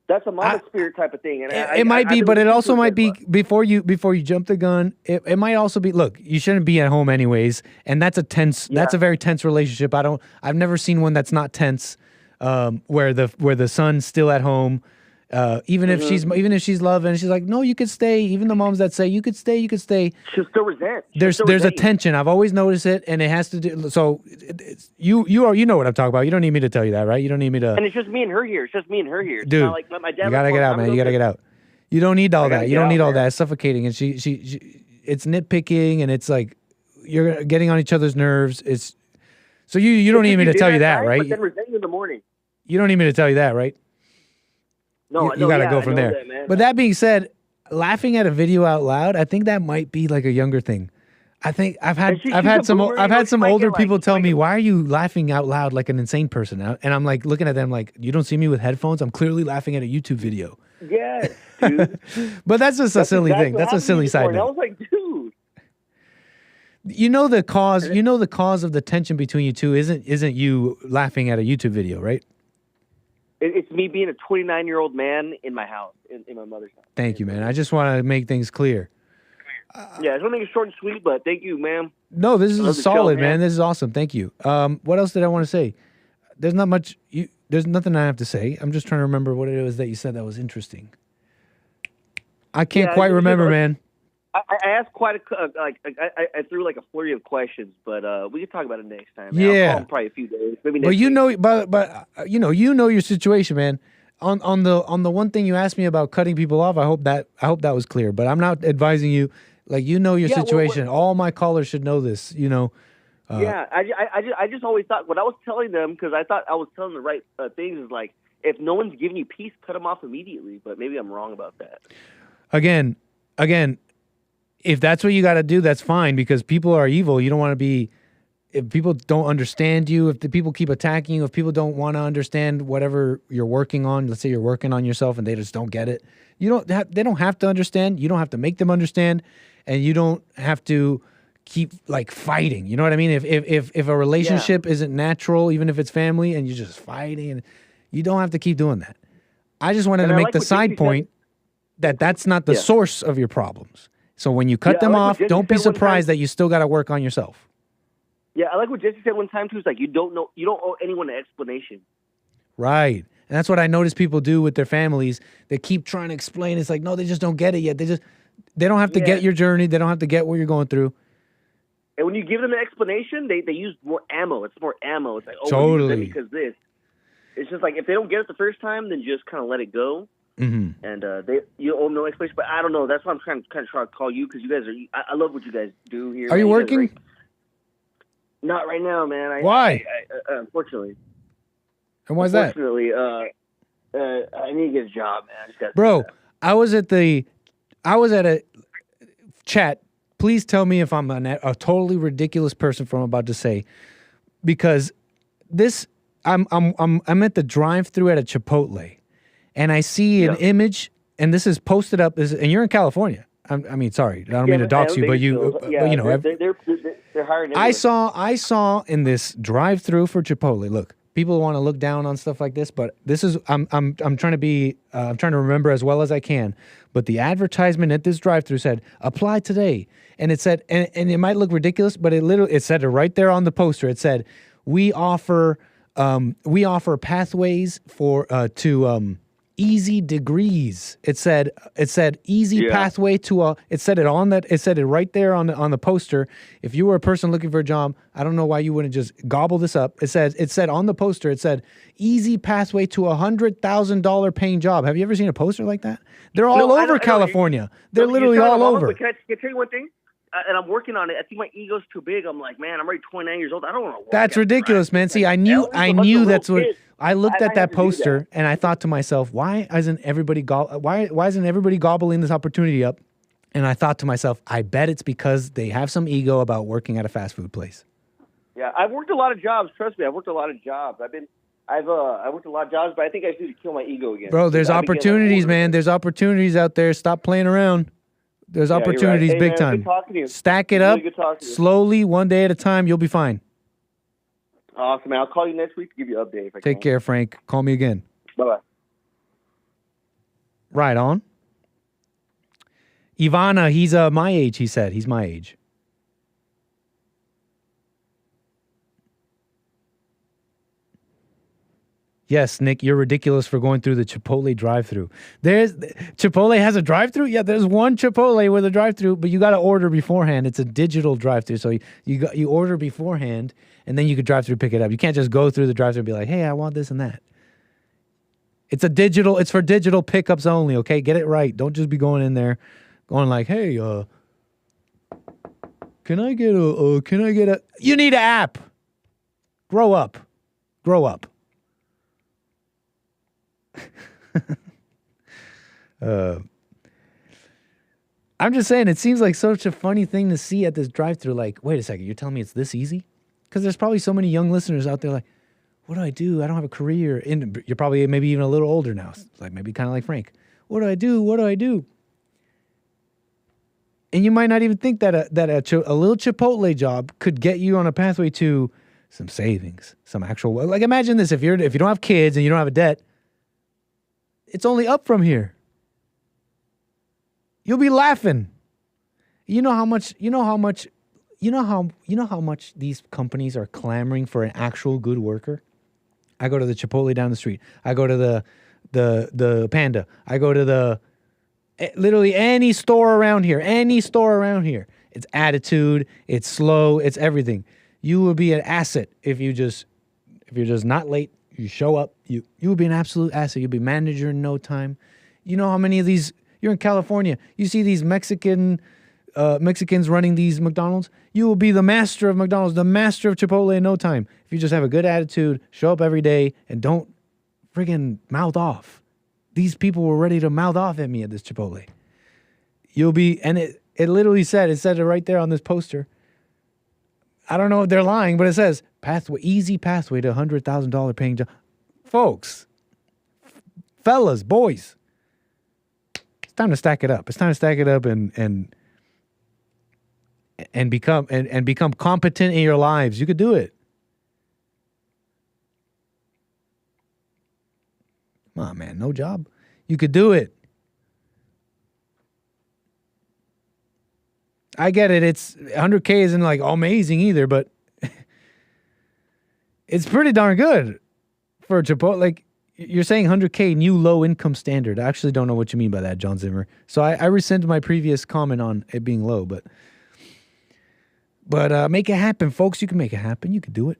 That's a mama spirit type of thing, and it might be, but it also might be before you jump the gun. It might also be. Look, you shouldn't be at home anyways, and that's a tense. That's a very tense relationship. I've never seen one that's not tense, where the son's still at home. Even if she's loving, she's like, no, you could stay. Even the moms that say you could stay. She'll still resent. There's a tension. I've always noticed it, and it has to do. So you know what I'm talking about. You don't need me to tell you that, right? You don't need me to. And it's just me and her here. It's dude. not like my dad. You gotta get out, man. You gotta get out. You don't need all that. You don't need all that. It's suffocating, and she it's nitpicking, and it's like you're getting on each other's nerves. It's so you don't need me to tell you that, right? But then resent you in the morning. You don't need me to tell you that, right? No, you got to go from there. But that being said, laughing at a video out loud, I think that might be like a younger thing. I think I've had some older people tell me, "Why are you laughing out loud like an insane person?" And I'm like looking at them like, "You don't see me with headphones? I'm clearly laughing at a YouTube video." Yes, dude. But that's just a silly thing. That's a silly side note. I was like, dude. You know the cause. You know the cause of the tension between you two isn't you laughing at a YouTube video, right? It's me being a 29-year-old man in my house, in my mother's house. Thank you, man. I just want to make things clear. Yeah, I just want to make it short and sweet, but thank you, man. No, this is solid, man. This is awesome. Thank you. What else did I want to say? There's not much. There's nothing I have to say. I'm just trying to remember what it was that you said that was interesting. I can't quite remember, man. I asked quite I threw like a flurry of questions, but we can talk about it next time. Man. Yeah, I'll call in probably a few days, maybe next but you week. know, but you know your situation, man. On the one thing you asked me about cutting people off, I hope that was clear. But I'm not advising you. Like your situation. All my callers should know this. You know. I just always thought what I was telling them, because I thought I was telling the right things, is like, if no one's giving you peace, cut them off immediately. But maybe I'm wrong about that. Again. If that's what you got to do, that's fine, because people are evil. You don't want to be, if people don't understand you, if the people keep attacking you, if people don't want to understand whatever you're working on, let's say you're working on yourself and they just don't get it. They don't have to understand. You don't have to make them understand, and you don't have to keep like fighting. You know what I mean? If a relationship isn't natural, even if it's family, and you're just fighting, and you don't have to keep doing that. I just wanted to make the side point that that's not the source of your problems. So when you cut them off, don't be surprised that you still got to work on yourself. Yeah, I like what Jesse said one time too. It's like you don't owe anyone an explanation. Right, and that's what I notice people do with their families. They keep trying to explain. It's like, no, they just don't get it yet. They don't have to get your journey. They don't have to get what you're going through. And when you give them an explanation, they use more ammo. It's more ammo. It's like, oh, totally, because this. it's just like if they don't get it the first time, then just kind of let it go. Mm-hmm. And you owe them no explanation. But I don't know. That's why I'm kind of trying to call you because you guys are. I love what you guys do here. Are you working? Not right now, man. Why? Unfortunately. And why's that? Unfortunately, I need to get a job, man. Bro, I was at a chat. Please tell me if I'm a totally ridiculous person from I'm about to say, because I'm at the drive-through at a Chipotle, and I see an image, and this is posted up. And you're in California. I mean, sorry, I don't mean to dox you, but they're hiring. I saw in this drive-through for Chipotle. Look, people want to look down on stuff like this, but this is I'm trying to be I'm trying to remember as well as I can. But the advertisement at this drive-through said apply today, and it said and it might look ridiculous, but it said it right there on the poster. It said we offer pathways for to easy degrees. It said easy pathway to it said it right there on the poster. If you were a person looking for a job, I don't know why you wouldn't just gobble this up. It said on the poster, it said easy pathway to $100,000 paying job. Have you ever seen a poster like that? They're all over California. They're literally all over. Can I tell you one thing? And I'm working on it. I think my ego's too big. I'm like, man, I'm already 29 years old. I don't want to work. That's ridiculous, man. See, I knew that's what. I looked at that poster and I thought to myself, why isn't everybody gobbling this opportunity up? And I thought to myself, I bet it's because they have some ego about working at a fast food place. Yeah, I've worked a lot of jobs. Trust me, I've worked a lot of jobs. I worked a lot of jobs, but I think I need to kill my ego again. Bro, there's opportunities, man. There's opportunities out there. Stop playing around. There's opportunities big time. Good talking to you. Stack it up slowly, one day at a time. You'll be fine. Awesome, man. I'll call you next week to give you an update if I can. Take care, Frank. Call me again. Bye-bye. Right on. Ivana, he's my age, he said. He's my age. Yes, Nick, you're ridiculous for going through the Chipotle drive-thru. Chipotle has a drive-thru? Yeah, there's one Chipotle with a drive-thru, but you got to order beforehand. It's a digital drive-thru, so you order beforehand, and then you could drive-thru pick it up. You can't just go through the drive-thru and be like, hey, I want this and that. It's for digital pickups only, okay? Get it right. Don't just be going in there going like, hey, can I get a... You need an app. Grow up. I'm just saying, it seems like such a funny thing to see at this drive-thru. Like, wait a second, you're telling me it's this easy? Because there's probably so many young listeners out there like, what do I do? I don't have a career. And you're probably maybe even a little older now, like maybe kind of like Frank. What do I do? And you might not even think that a little Chipotle job could get you on a pathway to some savings, some actual. Like, imagine this: if you don't have kids and you don't have a debt, it's only up from here. You'll be laughing. You know how much these companies are clamoring for an actual good worker? I go to the Chipotle down the street. I go to the Panda. I go to literally any store around here. It's attitude, it's slow, it's everything. You will be an asset if you're just not late. You show up, you will be an absolute asset. You'll be manager in no time. You know how many of these, you're in California, you see these Mexicans running these McDonald's. You will be the master of McDonald's, the master of Chipotle in no time. If you just have a good attitude, show up every day, and don't friggin' mouth off. These people were ready to mouth off at me at this Chipotle. You'll be, and it literally said it right there on this poster. I don't know if they're lying, but it says easy pathway to $100,000 paying job. Folks, fellas, boys, it's time to stack it up. It's time to stack it up and become competent in your lives. You could do it. Come on, man, no job. You could do it. I get it. It's 100K isn't like amazing either, but it's pretty darn good for Chipotle. Like, you're saying 100K new low income standard. I actually don't know what you mean by that, John Zimmer. So I rescind my previous comment on it being low, but make it happen, folks. You can make it happen. You can do it.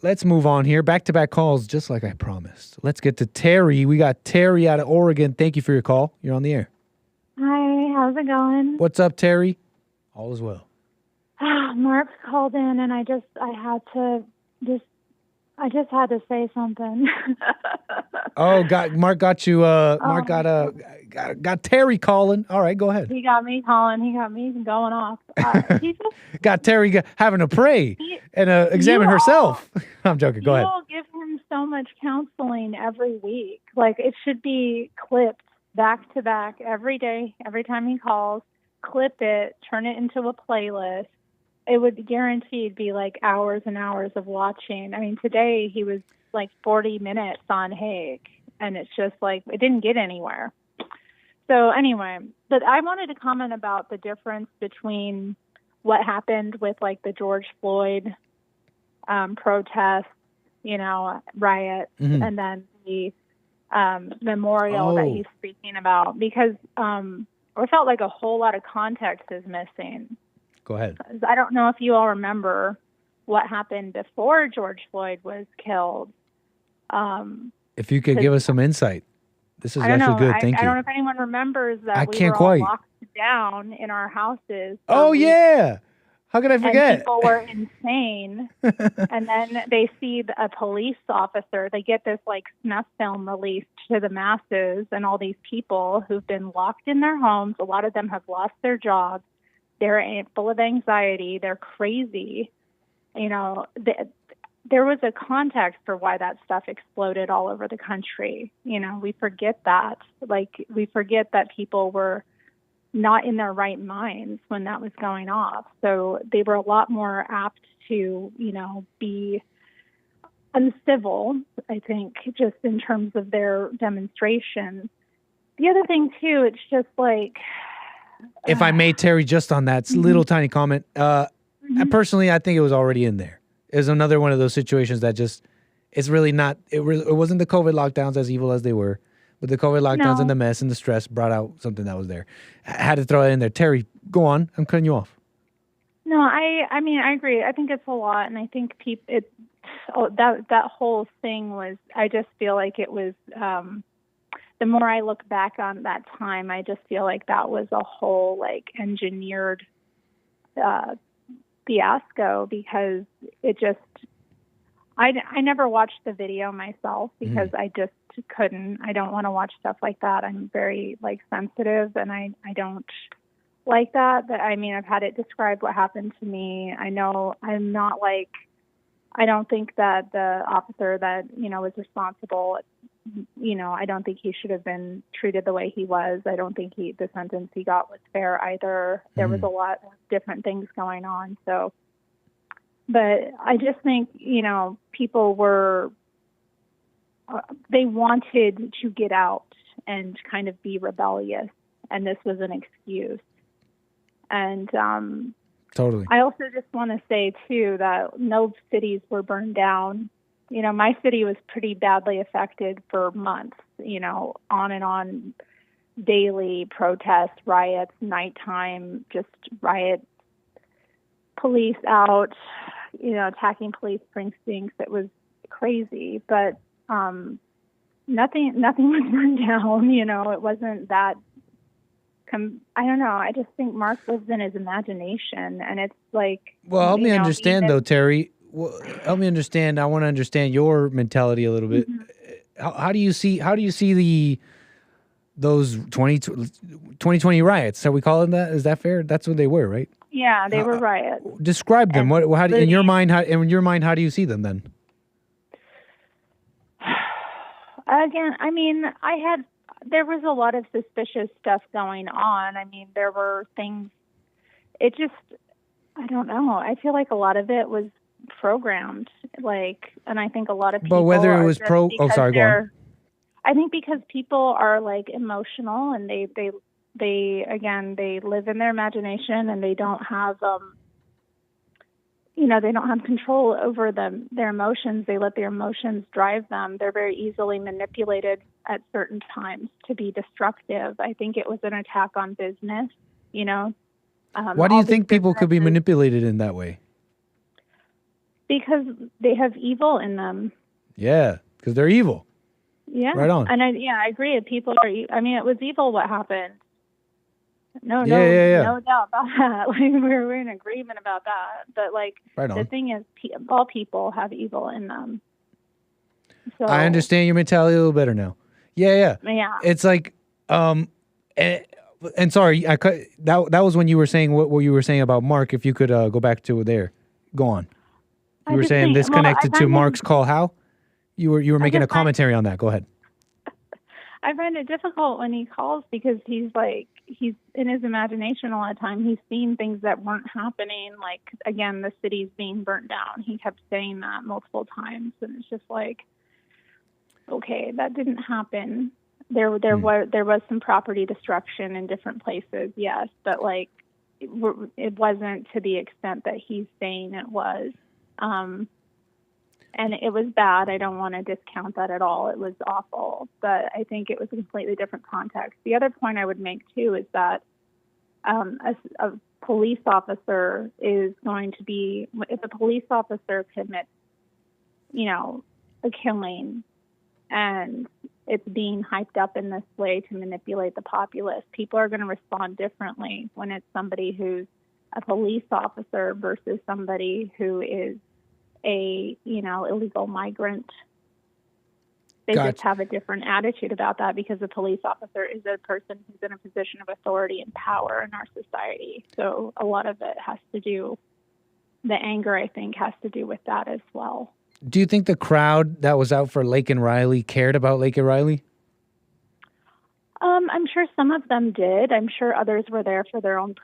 let's move on here. Back-to-back calls, just like I promised. Let's get to Terry. We got Terry out of Oregon. Thank you for your call. You're on the air. Hi, how's it going? What's up, Terry? All is well. Mark's called in, and I just had to say something. Mark got you. Mark got Terry calling. All right, go ahead. He got me calling. He got me going off. He just, got Terry having to pray and examine herself. I'm joking. Go ahead. You all give him so much counseling every week. Like, it should be clipped back to back every day, every time he calls. Clip it, turn it into a playlist. It would guaranteed be like hours and hours of watching. I mean, today he was like 40 minutes on Hague, and it's just like it didn't get anywhere. So anyway, but I wanted to comment about the difference between what happened with like the George Floyd protest, riot, and then the memorial that he's speaking about, because I felt like a whole lot of context is missing. Go ahead. I don't know if you all remember what happened before George Floyd was killed. If you could give us some insight. This is actually good. Thank you. I don't know if anyone remembers that all locked down in our houses. Oh, yeah. How could I forget? And people were insane. And then they see a police officer. They get this like snuff film released to the masses, and all these people who've been locked in their homes. A lot of them have lost their jobs. They're full of anxiety. They're crazy. There was a context for why that stuff exploded all over the country. We forget that. Like, we forget that people were not in their right minds when that was going off. So they were a lot more apt to, be uncivil, I think, just in terms of their demonstrations. The other thing, too, it's just like... If I may, Terry, just on that little tiny comment, personally, I think it was already in there. It was another one of those situations that just, it's really not, it wasn't the COVID lockdowns, as evil as they were, but the COVID lockdowns and the mess and the stress brought out something that was there. I had to throw it in there. Terry, go on. I'm cutting you off. No, I mean, I agree. I think it's a lot, and I think that whole thing was, I just feel like it was, the more I look back on that time, I just feel like that was a whole like engineered fiasco, because it just, I never watched the video myself because I just couldn't. I don't want to watch stuff like that. I'm very like sensitive, and I don't like that. But I mean, I've had it described what happened to me. I know I'm not like, I don't think that the officer that, was responsible, I don't think he should have been treated the way he was. I don't think the sentence he got was fair either. There was a lot of different things going on. So, but I just think, people were, they wanted to get out and kind of be rebellious. And this was an excuse. And, totally. I also just want to say, too, that no cities were burned down. My city was pretty badly affected for months, on and on, daily protests, riots, nighttime, just riots, police out, attacking police precincts. It was crazy, but nothing was burned down. It wasn't that. I don't know. I just think Mark lives in his imagination, and it's like. Well, help me understand, though, Terry. Well, help me understand. I want to understand your mentality a little bit. How do you see those 2020 riots? Are we calling that? Is that fair? That's what they were, right? Yeah, they were riots. Describe them. In your mind? How do you see them then? Again, I mean, there was a lot of suspicious stuff going on. I mean, there were things. It just, I don't know. I feel like a lot of it was programmed, and I think a lot of people. But whether it was go on. I think because people are like emotional, and they live in their imagination, and they don't have they don't have control over their emotions. They let their emotions drive them. They're very easily manipulated at certain times to be destructive. I think it was an attack on business. Why do you think people could be manipulated in that way? Because they have evil in them. Yeah, because they're evil. Yeah. Right on. And I agree. People are. I mean, it was evil what happened. No doubt about that. Like, we're in agreement about that. But like, the thing is, all people have evil in them. So I understand your mentality a little better now. Yeah. It's like, and sorry, I cut. That was when you were saying what you were saying about Mark. If you could go back to there, go on. You were saying this connected to Mark's call. How? You were making a commentary on that. Go ahead. I find it difficult when he calls because he's in his imagination a lot of time. He's seen things that weren't happening. Like, again, the city's being burnt down. He kept saying that multiple times, and it's just like, okay, that didn't happen. There was some property destruction in different places, yes, but like it wasn't to the extent that he's saying it was. And it was bad. I don't want to discount that at all. It was awful, but I think it was a completely different context. The other point I would make too is that a police officer is going to be, if a police officer commits, a killing, and it's being hyped up in this way to manipulate the populace, people are going to respond differently when it's somebody who's a police officer versus somebody who is a illegal migrant. They just have a different attitude about that because a police officer is a person who's in a position of authority and power in our society. So a lot of it has to do, the anger, I think, has to do with that as well. Do you think the crowd that was out for Laken Riley cared about Laken Riley? I'm sure some of them did. I'm sure others were there for their own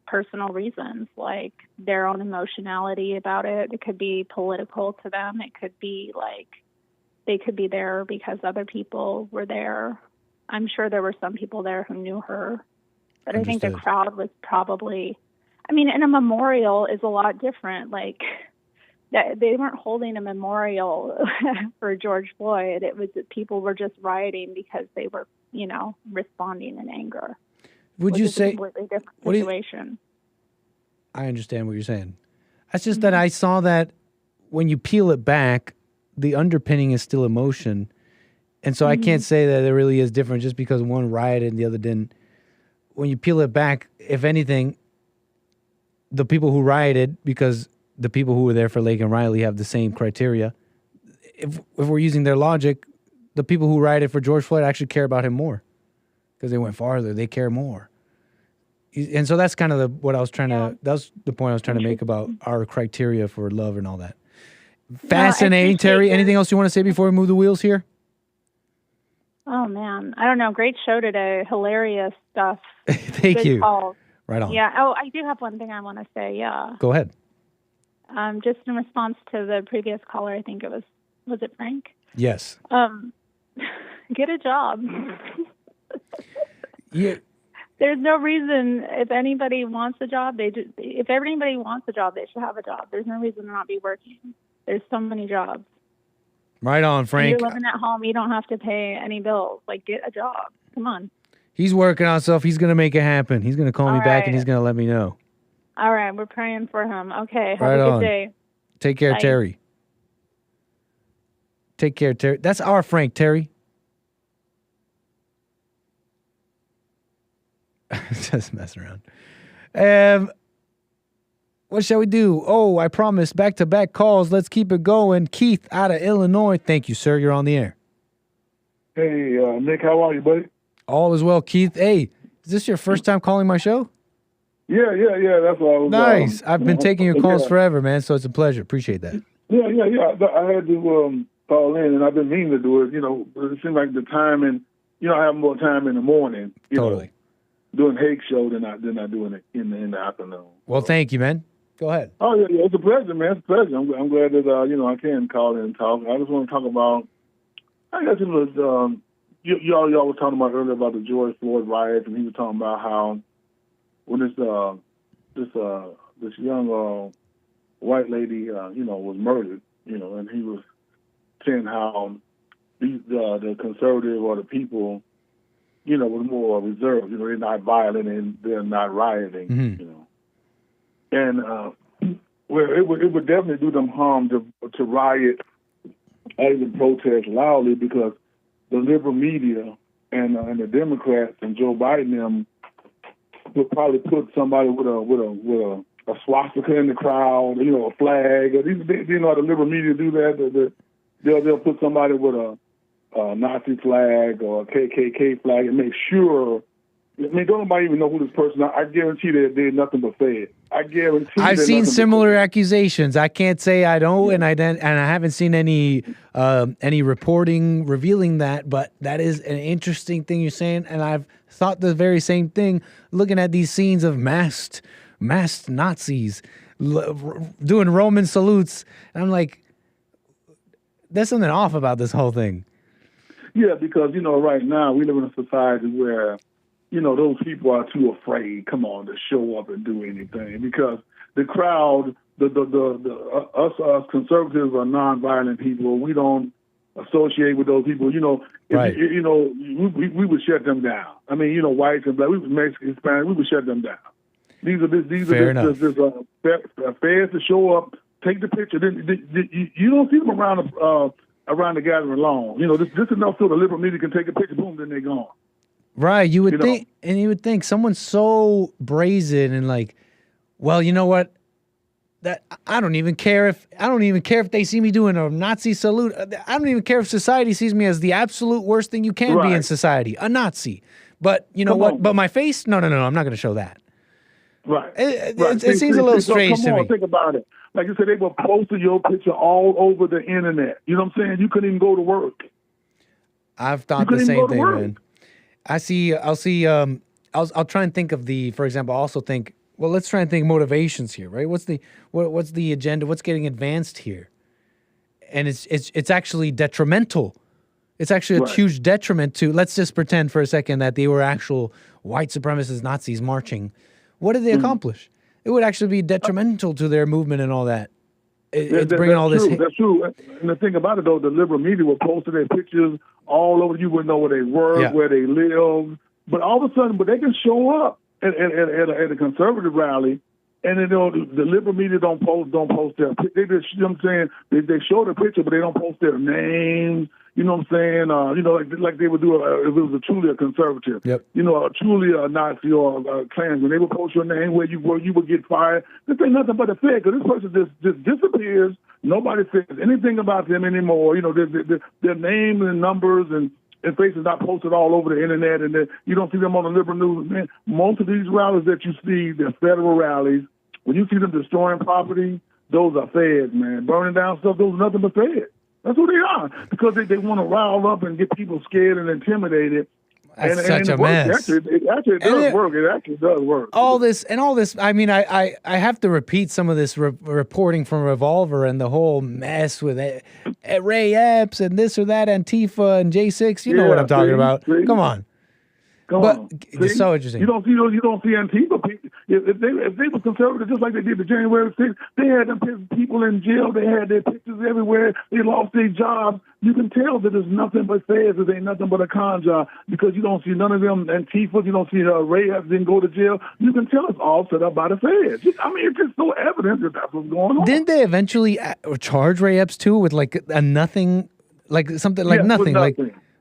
personal reasons, like their own emotionality about it. It could be political to them. It could be like they could be there because other people were there. I'm sure there were some people there who knew her. But I think the crowd was probably, and a memorial is a lot different. Like, they weren't holding a memorial for George Floyd. It was that people were just rioting because they were, responding in anger. Would you say a completely different situation? I understand what you're saying. That's just that I saw that when you peel it back, the underpinning is still emotion. And so I can't say that it really is different just because one rioted and the other didn't. When you peel it back, if anything, the people who rioted, because the people who were there for Laken Riley have the same criteria. If we're using their logic, the people who rioted for George Floyd actually care about him more because they went farther. They care more. And so that's kind of what I was trying to, that was the point I was trying to make about our criteria for love and all that. Fascinating, Terry. Anything else you want to say before we move the wheels here? Oh, man. I don't know. Great show today. Hilarious stuff. Thank you. Calls. Right on. Yeah. Oh, I do have one thing I want to say. Yeah. Go ahead. Just in response to the previous caller, I think it was it Frank? Yes. Get a job. Yeah. There's no reason, if anybody wants a job, if everybody wants a job, they should have a job. There's no reason to not be working. There's so many jobs. Right on, Frank. If you're living at home, you don't have to pay any bills. Like, get a job. Come on. He's working on stuff. He's going to make it happen. He's going to call me back and he's going to let me know. All right. We're praying for him. Okay. Have right a good on. day. Take care, Bye. Terry. Take care, Terry. That's our Frank, Terry. Just messing around. What shall we do? Oh, I promised back-to-back calls. Let's keep it going. Keith out of Illinois. Thank you, sir. You're on the air. Hey, Nick, how are you, buddy? All is well, Keith. Hey, is this your first time calling my show? Yeah. That's what I was. Nice. I've been taking your calls forever, man, so it's a pleasure. Appreciate that. Yeah. I had to call in, and I've been meaning to do it, but it seems like the time, and, I have more time in the morning. Totally. Doing Hague show than I doing it in the afternoon. Well, thank you, man. Go ahead. Oh, yeah, it's a pleasure, man. It's a pleasure. I'm glad that, I can call in and talk. I just want to talk about, I guess it was, y'all were talking about earlier about the George Floyd riots, and he was talking about how when this young white lady, was murdered, and he was saying how the conservative or the people, was more reserved. They're not violent and they're not rioting, And Well, it would definitely do them harm to riot and protest loudly, because the liberal media and the Democrats and Joe Biden them would probably put somebody with a swastika in the crowd, a flag. You know how the liberal media do that. They'll put somebody with a Nazi flag or a KKK flag and make sure. I mean, don't nobody even know who this person is. I guarantee they're nothing but fed. I guarantee. I've seen similar accusations. I can't say I don't, and I haven't seen any reporting revealing that. But that is an interesting thing you're saying, and I've thought the very same thing. Looking at these scenes of masked Nazis doing Roman salutes, and I'm like, there's something off about this whole thing. Yeah, because right now we live in a society where those people are too afraid, to show up and do anything, because the crowd, us conservatives are nonviolent people. We don't associate with those people. Right. We would shut them down. I mean, whites and black, we would Mexican, Hispanic, we would shut them down. These are feds to show up, take the picture. You don't see them around the gathering long. This enough so the liberal media can take a picture, boom, then they're gone. Right, you would think, and you would think someone so brazen and like, well, you know what? That I don't even care if they see me doing a Nazi salute. I don't even care if society sees me as the absolute worst thing you can be in society, a Nazi. But you know what? But my face, no, I'm not going to show that. Right. It seems a little strange to me. Think about it. Like you said, they were posting your picture all over the internet. You know what I'm saying? You couldn't even go to work. I've thought the same thing, man. I'll try and think of for example, I also think, well, let's try and think motivations here, right? What's the agenda? What's getting advanced here? And it's actually detrimental. It's actually a huge detriment to, let's just pretend for a second that they were actual white supremacist Nazis marching. What did they accomplish? It would actually be detrimental to their movement and all that. It's bringing all this. That's true. And the thing about it, though, the liberal media will post their pictures all over. You wouldn't know where they work, where they live. But all of a sudden, they can show up at a conservative rally, and then the liberal media don't post their. They just, they show the picture, but they don't post their names. You know what I'm saying? Like they would do if it was truly a conservative. Yep. Truly a Nazi or a Klansman. They would post your name where you would get fired. This ain't nothing but a fake, because this person just disappears. Nobody says anything about them anymore. Their names and numbers and faces not posted all over the internet, and you don't see them on the liberal news. Man, most of these rallies that you see, they're federal rallies. When you see them destroying property, those are feds, man. Burning down stuff, those are nothing but feds. That's who they are, because they want to rile up and get people scared and intimidated. That's such a mess. It actually does work. It actually does work. All this. I mean, I have to repeat some of this reporting from Revolver and the whole mess with Ray Epps and this or that, Antifa and J6. You know what I'm talking about. Come on. It's so interesting. You don't see Antifa people. If they were conservative, just like they did the January 6th, they had them people in jail. They had their pictures everywhere. They lost their jobs. You can tell that there's nothing but feds. It ain't nothing but a con job, because you don't see none of them Antifa. You don't see Ray Epps didn't go to jail. You can tell it's all set up by the feds. I mean, it's just so evident that that's what's going on. Didn't they eventually charge Ray Epps too with like a nothing, like something like nothing, like?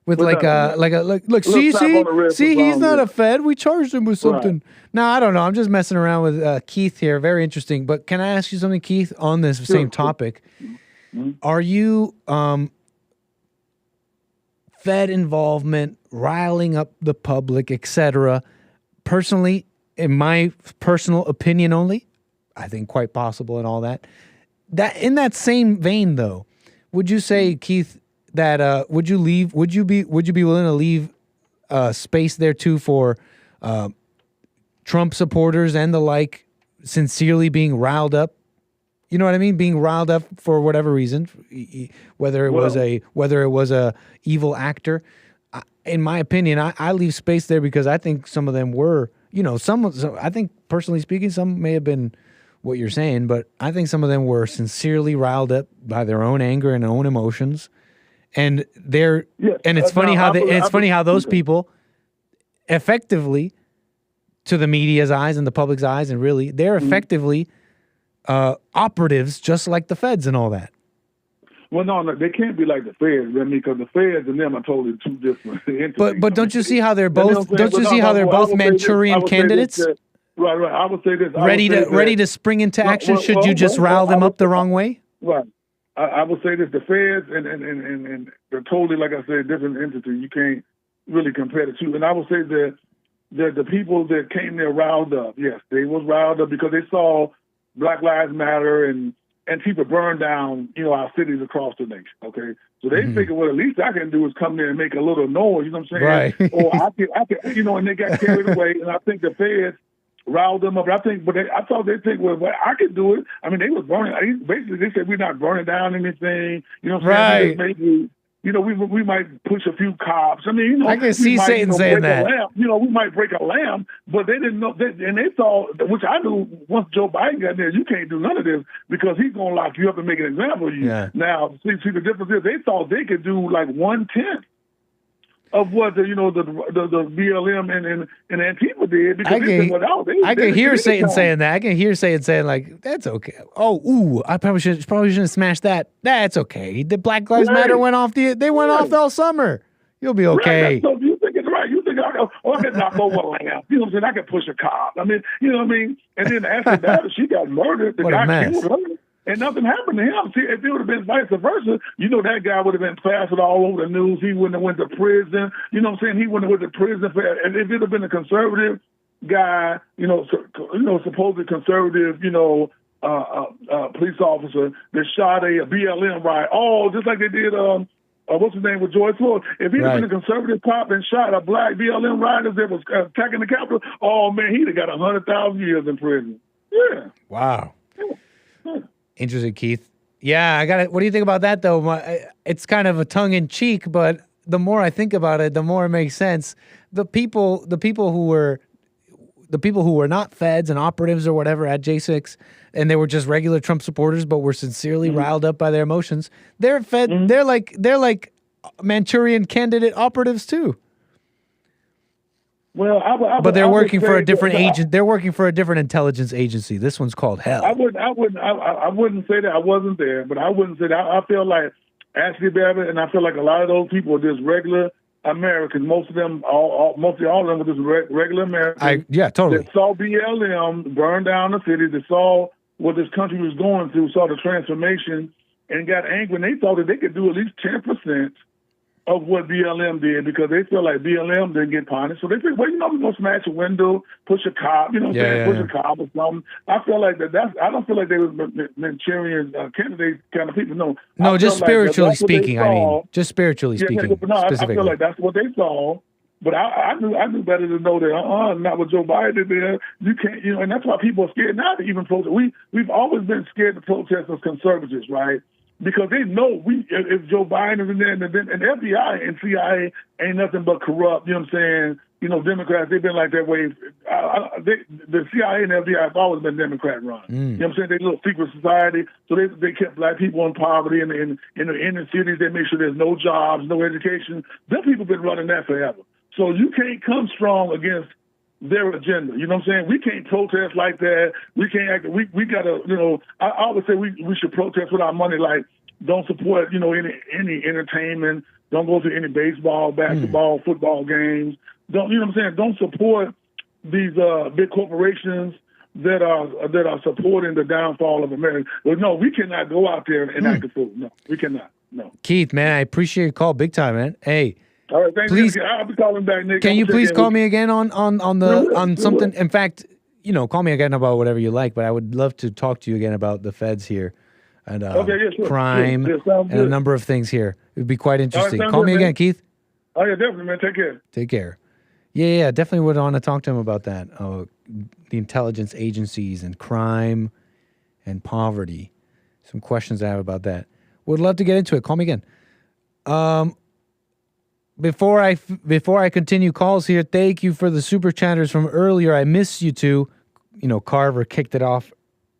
With look, see, he's not a Fed. We charged him with something. Right. No, I don't know. I'm just messing around with Keith here. Very interesting. But can I ask you something, Keith, on this same topic? Mm-hmm. Are you Fed involvement, riling up the public, etc.? Personally, in my personal opinion only, I think quite possible and all that. That in that same vein, though, would you say, Keith, that would you be willing to leave space there too for Trump supporters and the like sincerely being riled up? You know what I mean? Being riled up for whatever reason, whether it was a evil actor. In my opinion, I leave space there because I think some of them were, I think personally speaking, some may have been what you're saying, but I think some of them were sincerely riled up by their own anger and own emotions. And it's funny how those people effectively, to the media's eyes and the public's eyes, and really, they're effectively operatives just like the feds and all that. Well, no, they can't be like the feds, I mean, because the feds and them are totally two different entities. But don't you see how they're both? Don't you see how they're both Manchurian candidates? Right. I would say this. Ready to spring into action. Should you just rile them up the wrong way? Right. I would say this: the feds and they're totally, like I said, different entities. You can't really compare the two. And I would say that the people that came there riled up. Yes, they was riled up because they saw Black Lives Matter and people burn down, our cities across the nation. Okay, so they figured, well, at least I can do is come there and make a little noise. You know what I'm saying? Right. Or I can, and they got carried away. And I think the feds riled them up. I thought they think, well, I could do it. I mean, they was burning. Basically, they said we're not burning down anything. You know what I'm saying? Right. Maybe, we might push a few cops. I mean, I can see Satan saying that. We might break a lamp, but they didn't know. And they thought, which I knew once Joe Biden got there, you can't do none of this because he's going to lock you up and make an example of you. Yeah. Now, see, the difference is they thought they could do like 1/10 of what the BLM and Antifa did. Because I can hear Satan saying that. I can hear Satan saying like, "That's okay." I probably shouldn't smash that. That's okay. The Black Lives Matter went off. They went off all summer. You'll be okay. Right. So you think it's right? You think I can knock over a lamp? You know what I'm saying? I can push a cop. I mean, you know what I mean? And then after that, she got murdered. The guy killed her. And nothing happened to him. See, if it would have been vice versa, that guy would have been plastered all over the news. He wouldn't have went to prison. You know what I'm saying? He wouldn't have went to prison and if it had been a conservative guy, supposedly conservative, police officer that shot a BLM riot. Just like they did. What's his name with George Floyd? If he'd been a conservative cop and shot a black BLM rider that was attacking the Capitol, he'd have got 100,000 years in prison. Yeah. Wow. Interesting, Keith. Yeah, I got it. What do you think about that, though? It's kind of a tongue-in-cheek, but the more I think about it, the more it makes sense. The people who were not feds and operatives or whatever at J6, and they were just regular Trump supporters, but were sincerely riled up by their emotions. They're fed. They're like Manchurian candidate operatives too. Well, but they're working for a different agent. They're working for a different intelligence agency. This one's called Hell. I wouldn't say that. I wasn't there, but I wouldn't say that. I feel like Ashley Babbitt, and I feel like a lot of those people are just regular Americans. Most of them, mostly all of them, were just regular Americans. Totally. That saw BLM burn down the city. That saw what this country was going through. Saw the transformation and got angry. And they thought that they could do at least 10% of what BLM did because they feel like BLM didn't get punished. So they think, well, we're going to smash a window, push a cop, push a cop or something. I feel like I don't feel like they were Manchurian candidate kind of people. No, just spiritually speaking. I mean, just spiritually speaking. I feel like that's what they saw. But I knew better to know that not what Joe Biden did. You can't, and that's why people are scared now to even protest. We've always been scared to protest as conservatives, right? Because they know if Joe Biden is in there, and FBI and CIA ain't nothing but corrupt, you know what I'm saying? Democrats, they've been like that way. The CIA and FBI have always been Democrat run. You know what I'm saying? They're a little secret society, so they kept black people in poverty in the inner cities. They make sure there's no jobs, no education. Them people been running that forever. So you can't come strong against their agenda. You know what I'm saying? We can't protest like that. We can't act. We gotta. I always say we should protest with our money. Like, don't support any entertainment. Don't go to any baseball, basketball, football games. Don't what I'm saying? Don't support these big corporations that are supporting the downfall of America. Well, no, we cannot go out there and act a fool. No, we cannot. No. Keith, man, I appreciate your call big time, man. Hey. All right, thanks. Please, I'll be calling back, Nick. Can you please call me again on something? In fact, call me again about whatever you like. But I would love to talk to you again about the feds here and crime and a number of things here. It would be quite interesting. Call me again, Keith. Oh yeah, definitely, man. Take care. Take care. Yeah, definitely would want to talk to him about that. The intelligence agencies and crime and poverty. Some questions I have about that. Would love to get into it. Call me again. Before I continue calls here, thank you for the super chatters from earlier. I miss you two. Carver kicked it off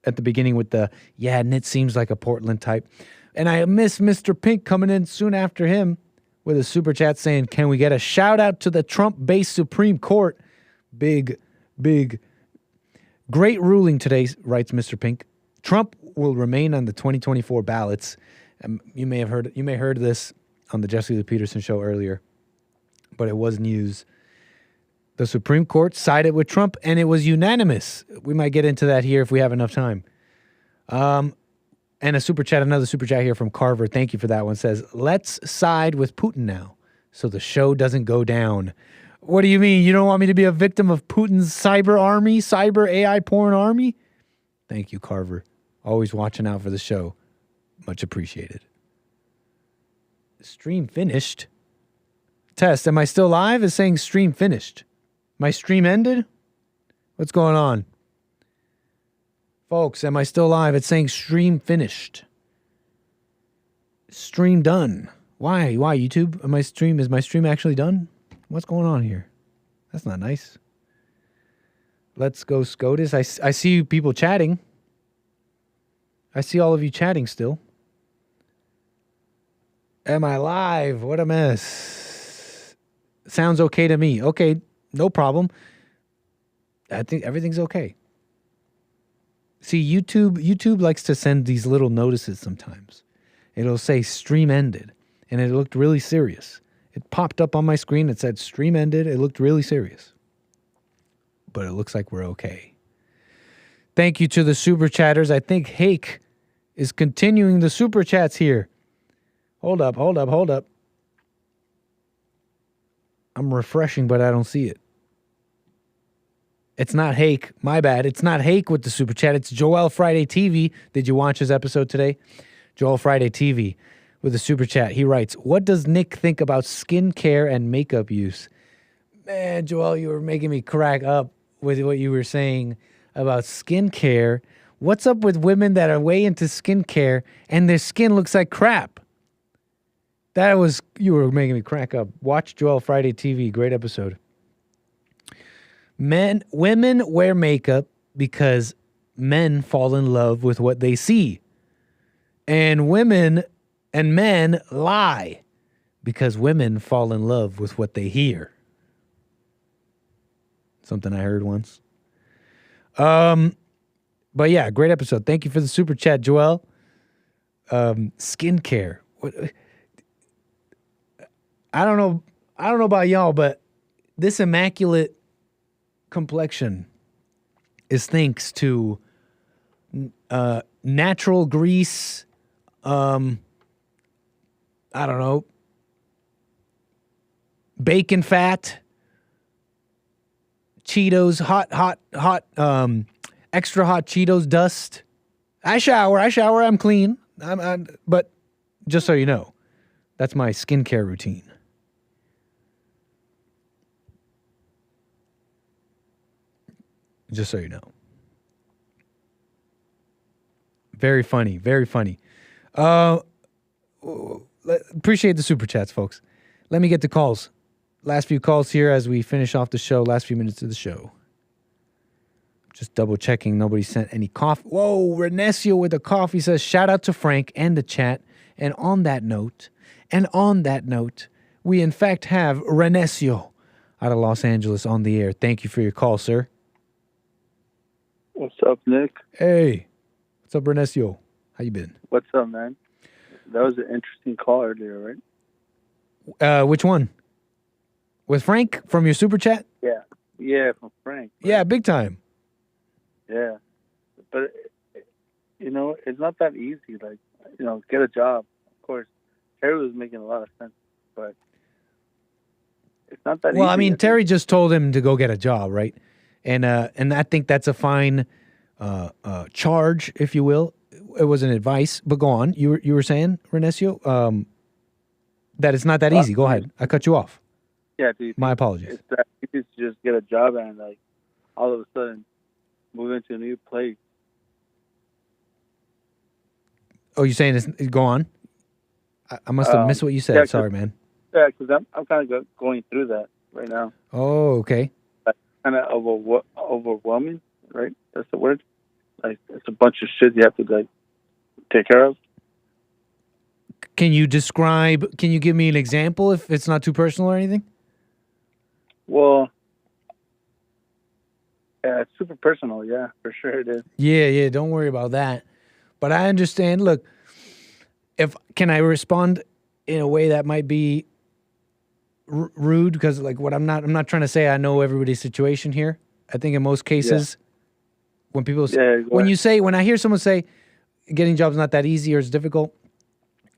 at the beginning with and it seems like a Portland type. And I miss Mr. Pink coming in soon after him with a super chat saying, can we get a shout out to the Trump-based Supreme Court? Big, great ruling today, writes Mr. Pink. Trump will remain on the 2024 ballots. You may have heard this on the Jesse Lee Peterson show earlier, but it was news. The Supreme Court sided with Trump, and it was unanimous. We might get into that here if we have enough time. And another super chat here from Carver. Thank you for that one. Says, let's side with Putin now so the show doesn't go down. What do you mean? You don't want me to be a victim of Putin's cyber AI porn army? Thank you, Carver. Always watching out for the show. Much appreciated. Stream finished. Test, am I still live? It's saying stream finished. My stream ended? What's going on? Folks, am I still live? It's saying stream finished. Stream done. Why YouTube? Is my stream actually done? What's going on here? That's not nice. Let's go SCOTUS. I see people chatting. I see all of you chatting still. Am I live? What a mess. Sounds okay to me. Okay, no problem. I think everything's okay. See, YouTube likes to send these little notices sometimes. It'll say stream ended, and it looked really serious. It popped up on my screen. It said stream ended. It looked really serious. But it looks like we're okay. Thank you to the super chatters. I think Hake is continuing the super chats here. Hold up. I'm refreshing, but I don't see it. It's not Hake. My bad. It's not Hake with the super chat. It's Joel Friday TV. Did you watch his episode today? Joel Friday TV with a super chat. He writes, what does Nick think about skincare and makeup use? Man, Joel, you were making me crack up with what you were saying about skincare. What's up with women that are way into skincare and their skin looks like crap? You were making me crack up. Watch Joel Friday TV. Great episode. Women wear makeup because men fall in love with what they see. And women and men lie because women fall in love with what they hear. Something I heard once. But yeah, great episode. Thank you for the super chat, Joel. Skincare. I don't know about y'all, but this immaculate complexion is thanks to natural grease, bacon fat, Cheetos, hot, extra hot Cheetos dust. I shower, I'm clean. But just so you know, that's my skincare routine. Just so you know. Very funny. Appreciate the super chats, folks. Let me get the calls. Last few calls here as we finish off the show. Last few minutes of the show. Just double checking. Nobody sent any coffee. Whoa, Renesio with a coffee says, shout out to Frank and the chat. And on that note, we in fact have Renesio out of Los Angeles on the air. Thank you for your call, sir. What's up, Nick? Hey. What's up, Renesio? How you been? What's up, man? That was an interesting call earlier, right? Which one? With Frank from your super chat? Yeah, from Frank. Right? Yeah, big time. Yeah. But, it's not that easy. Like, get a job. Of course, Terri was making a lot of sense, but it's not that easy. Well, I mean, Terri just told him to go get a job, right? And I think that's a fine charge, if you will. It was an advice, but go on. You were saying, Renesio, that it's not that easy. Go ahead. I cut you off. Yeah, dude. My apologies. It's that easy to just get a job and all of a sudden move into a new place. Oh, you're saying it's go on? I must have missed what you said. Yeah, sorry, man. Yeah, because I'm kind of going through that right now. Oh, okay. Kind of overwhelming, right? That's the word. Like, it's a bunch of shit you have to take care of. Can you give me an example if it's not too personal or anything? Well, yeah, it's super personal. Yeah, for sure it is. Yeah. Don't worry about that. But I understand. Look, can I respond in a way that might be rude? Because like I'm not trying to say I know everybody's situation here. I think in most cases, when people when I hear someone say getting jobs not that easy or it's difficult,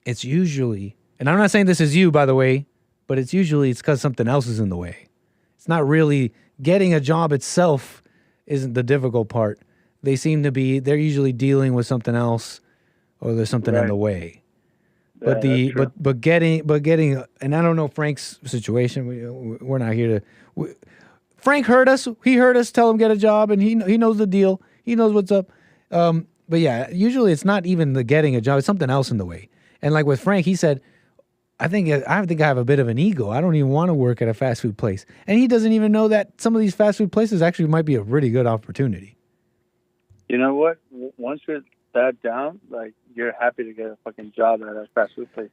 it's usually, and I'm not saying this is you, by the way, but it's because something else is in the way. It's not really getting a job itself isn't the difficult part. They're usually dealing with something else, or there's something in the way. But but getting, and I don't know Frank's situation. We're not here to. Frank heard us. He heard us tell him get a job, and he knows the deal. He knows what's up. But yeah, usually it's not even the getting a job. It's something else in the way. And like with Frank, he said, I think I have a bit of an ego. I don't even want to work at a fast food place. And he doesn't even know that some of these fast food places actually might be a really good opportunity. You know what? Once you're that down, like, you're happy to get a fucking job at a fast food place.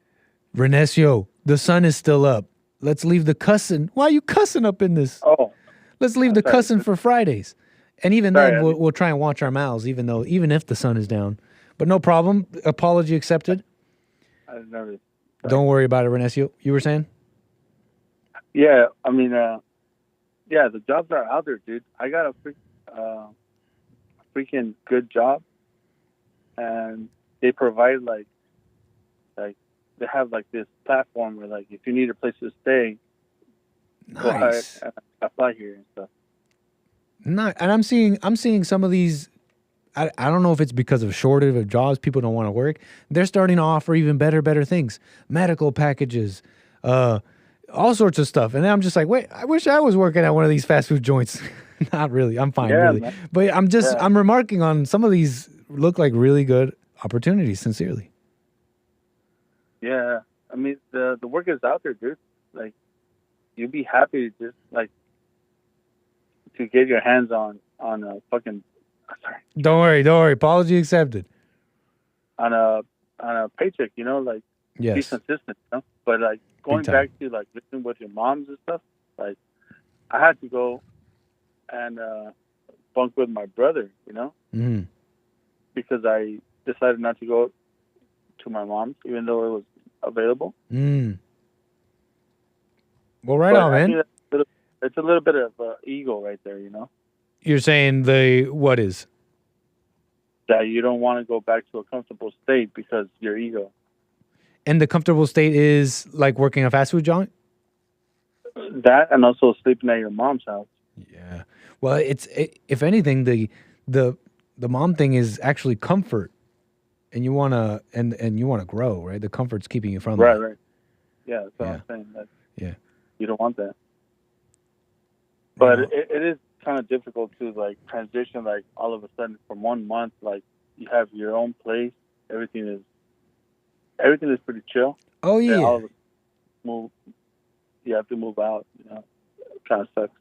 Renesio, the sun is still up. Let's leave the cussing. Why are you cussing up in this? Oh. Let's leave the cussing for Fridays. And even then, we'll try and watch our mouths, even if the sun is down. But no problem. Apology accepted. I never. Don't worry about it, Renesio. You were saying? Yeah, I mean, the jobs are out there, dude. I got a freaking good job, and they provide like they have like this platform where like if you need a place to stay, go ahead and apply here and stuff. And I'm seeing some of these. I don't know if it's because of shortage of jobs, people don't want to work. They're starting to offer even better things, medical packages, all sorts of stuff. And then I'm just like, wait, I wish I was working at one of these fast food joints. Not really. I'm fine, really. Man. But I'm remarking on some of these look like really good opportunities, sincerely. Yeah. I mean, the work is out there, dude. Like, you'd be happy to just, like, to get your hands on a fucking... Sorry. Don't worry. Apology accepted. On a paycheck, like, be consistent, But, like, going back to, like, living with your moms and stuff, like, I had to go and bunk with my brother, Mm-hmm. because I decided not to go to my mom's, even though it was available. Mm. Well, right on, man. It's a little bit of ego right there, You're saying what is? That you don't want to go back to a comfortable state because your ego. And the comfortable state is like working a fast food joint? That, and also sleeping at your mom's house. Yeah. Well, if anything, the mom thing is actually comfort, and you wanna and you wanna grow, right? The comfort's keeping you from that. Right. Yeah, that's what I'm saying. Yeah. You don't want that. But it is kind of difficult to like transition, like all of a sudden from 1 month, like you have your own place. Everything is pretty chill. Oh yeah. Then all of a sudden you have to move out. It kind of sucks.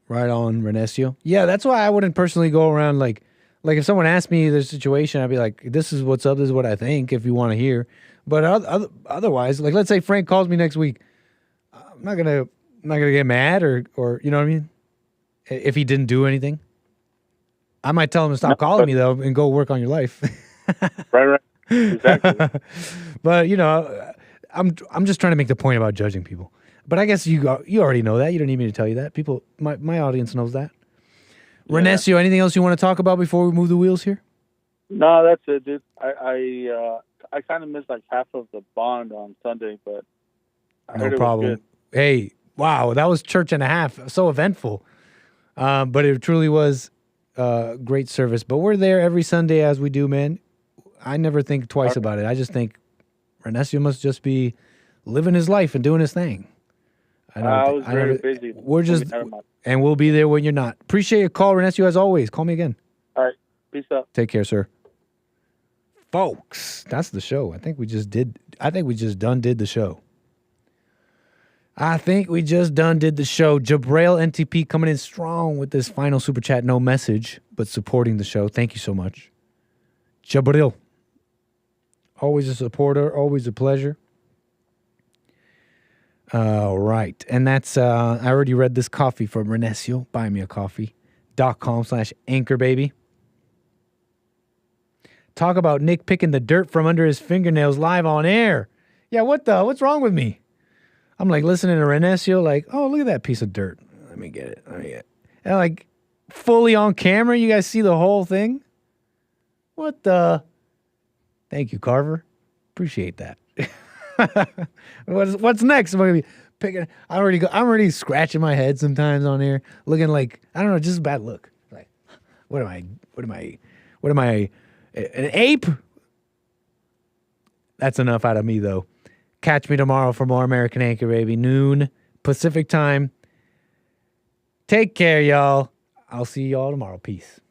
Right on, Renesio. Yeah, that's why I wouldn't personally go around like if someone asked me the situation, I'd be like, "This is what's up. This is what I think." If you want to hear, but otherwise, like let's say Frank calls me next week, I'm not gonna get mad or you know what I mean. If he didn't do anything, I might tell him to stop calling me though and go work on your life. Right. Exactly. But I'm just trying to make the point about judging people. But I guess you already know that. You don't need me to tell you that. People, my audience knows that. Yeah. Renesio, anything else you want to talk about before we move the wheels here? No, that's it, dude. I kind of missed like half of the bond on Sunday, but I heard problem. It was good. Hey, wow, that was church and a half. So eventful. But it truly was great service. But we're there every Sunday as we do, man. I never think twice about it. I just think Renesio must just be living his life and doing his thing. I was very busy. And we'll be there when you're not. Appreciate your call, Renesio, as always. Call me again. All right. Peace out. Take care, sir. Folks, that's the show. I think we just did the show. J.Braille NTP coming in strong with this final super chat. No message, but supporting the show. Thank you so much. J.Braille. Always a supporter. Always a pleasure. All right. And that's, I already read this coffee from Renesio. Buymeacoffee.com/anchor, baby. Talk about Nick picking the dirt from under his fingernails live on air. Yeah, what's wrong with me? I'm like listening to Renesio, like, oh, look at that piece of dirt. Let me get it. And like fully on camera, you guys see the whole thing? What the? Thank you, Carver. Appreciate that. What's next? Am I gonna be picking? I'm already scratching my head sometimes on here, looking like I don't know, just a bad look. Like, what am I? An ape? That's enough out of me, though. Catch me tomorrow for more American Anchor, baby. Noon Pacific time. Take care, y'all. I'll see y'all tomorrow. Peace.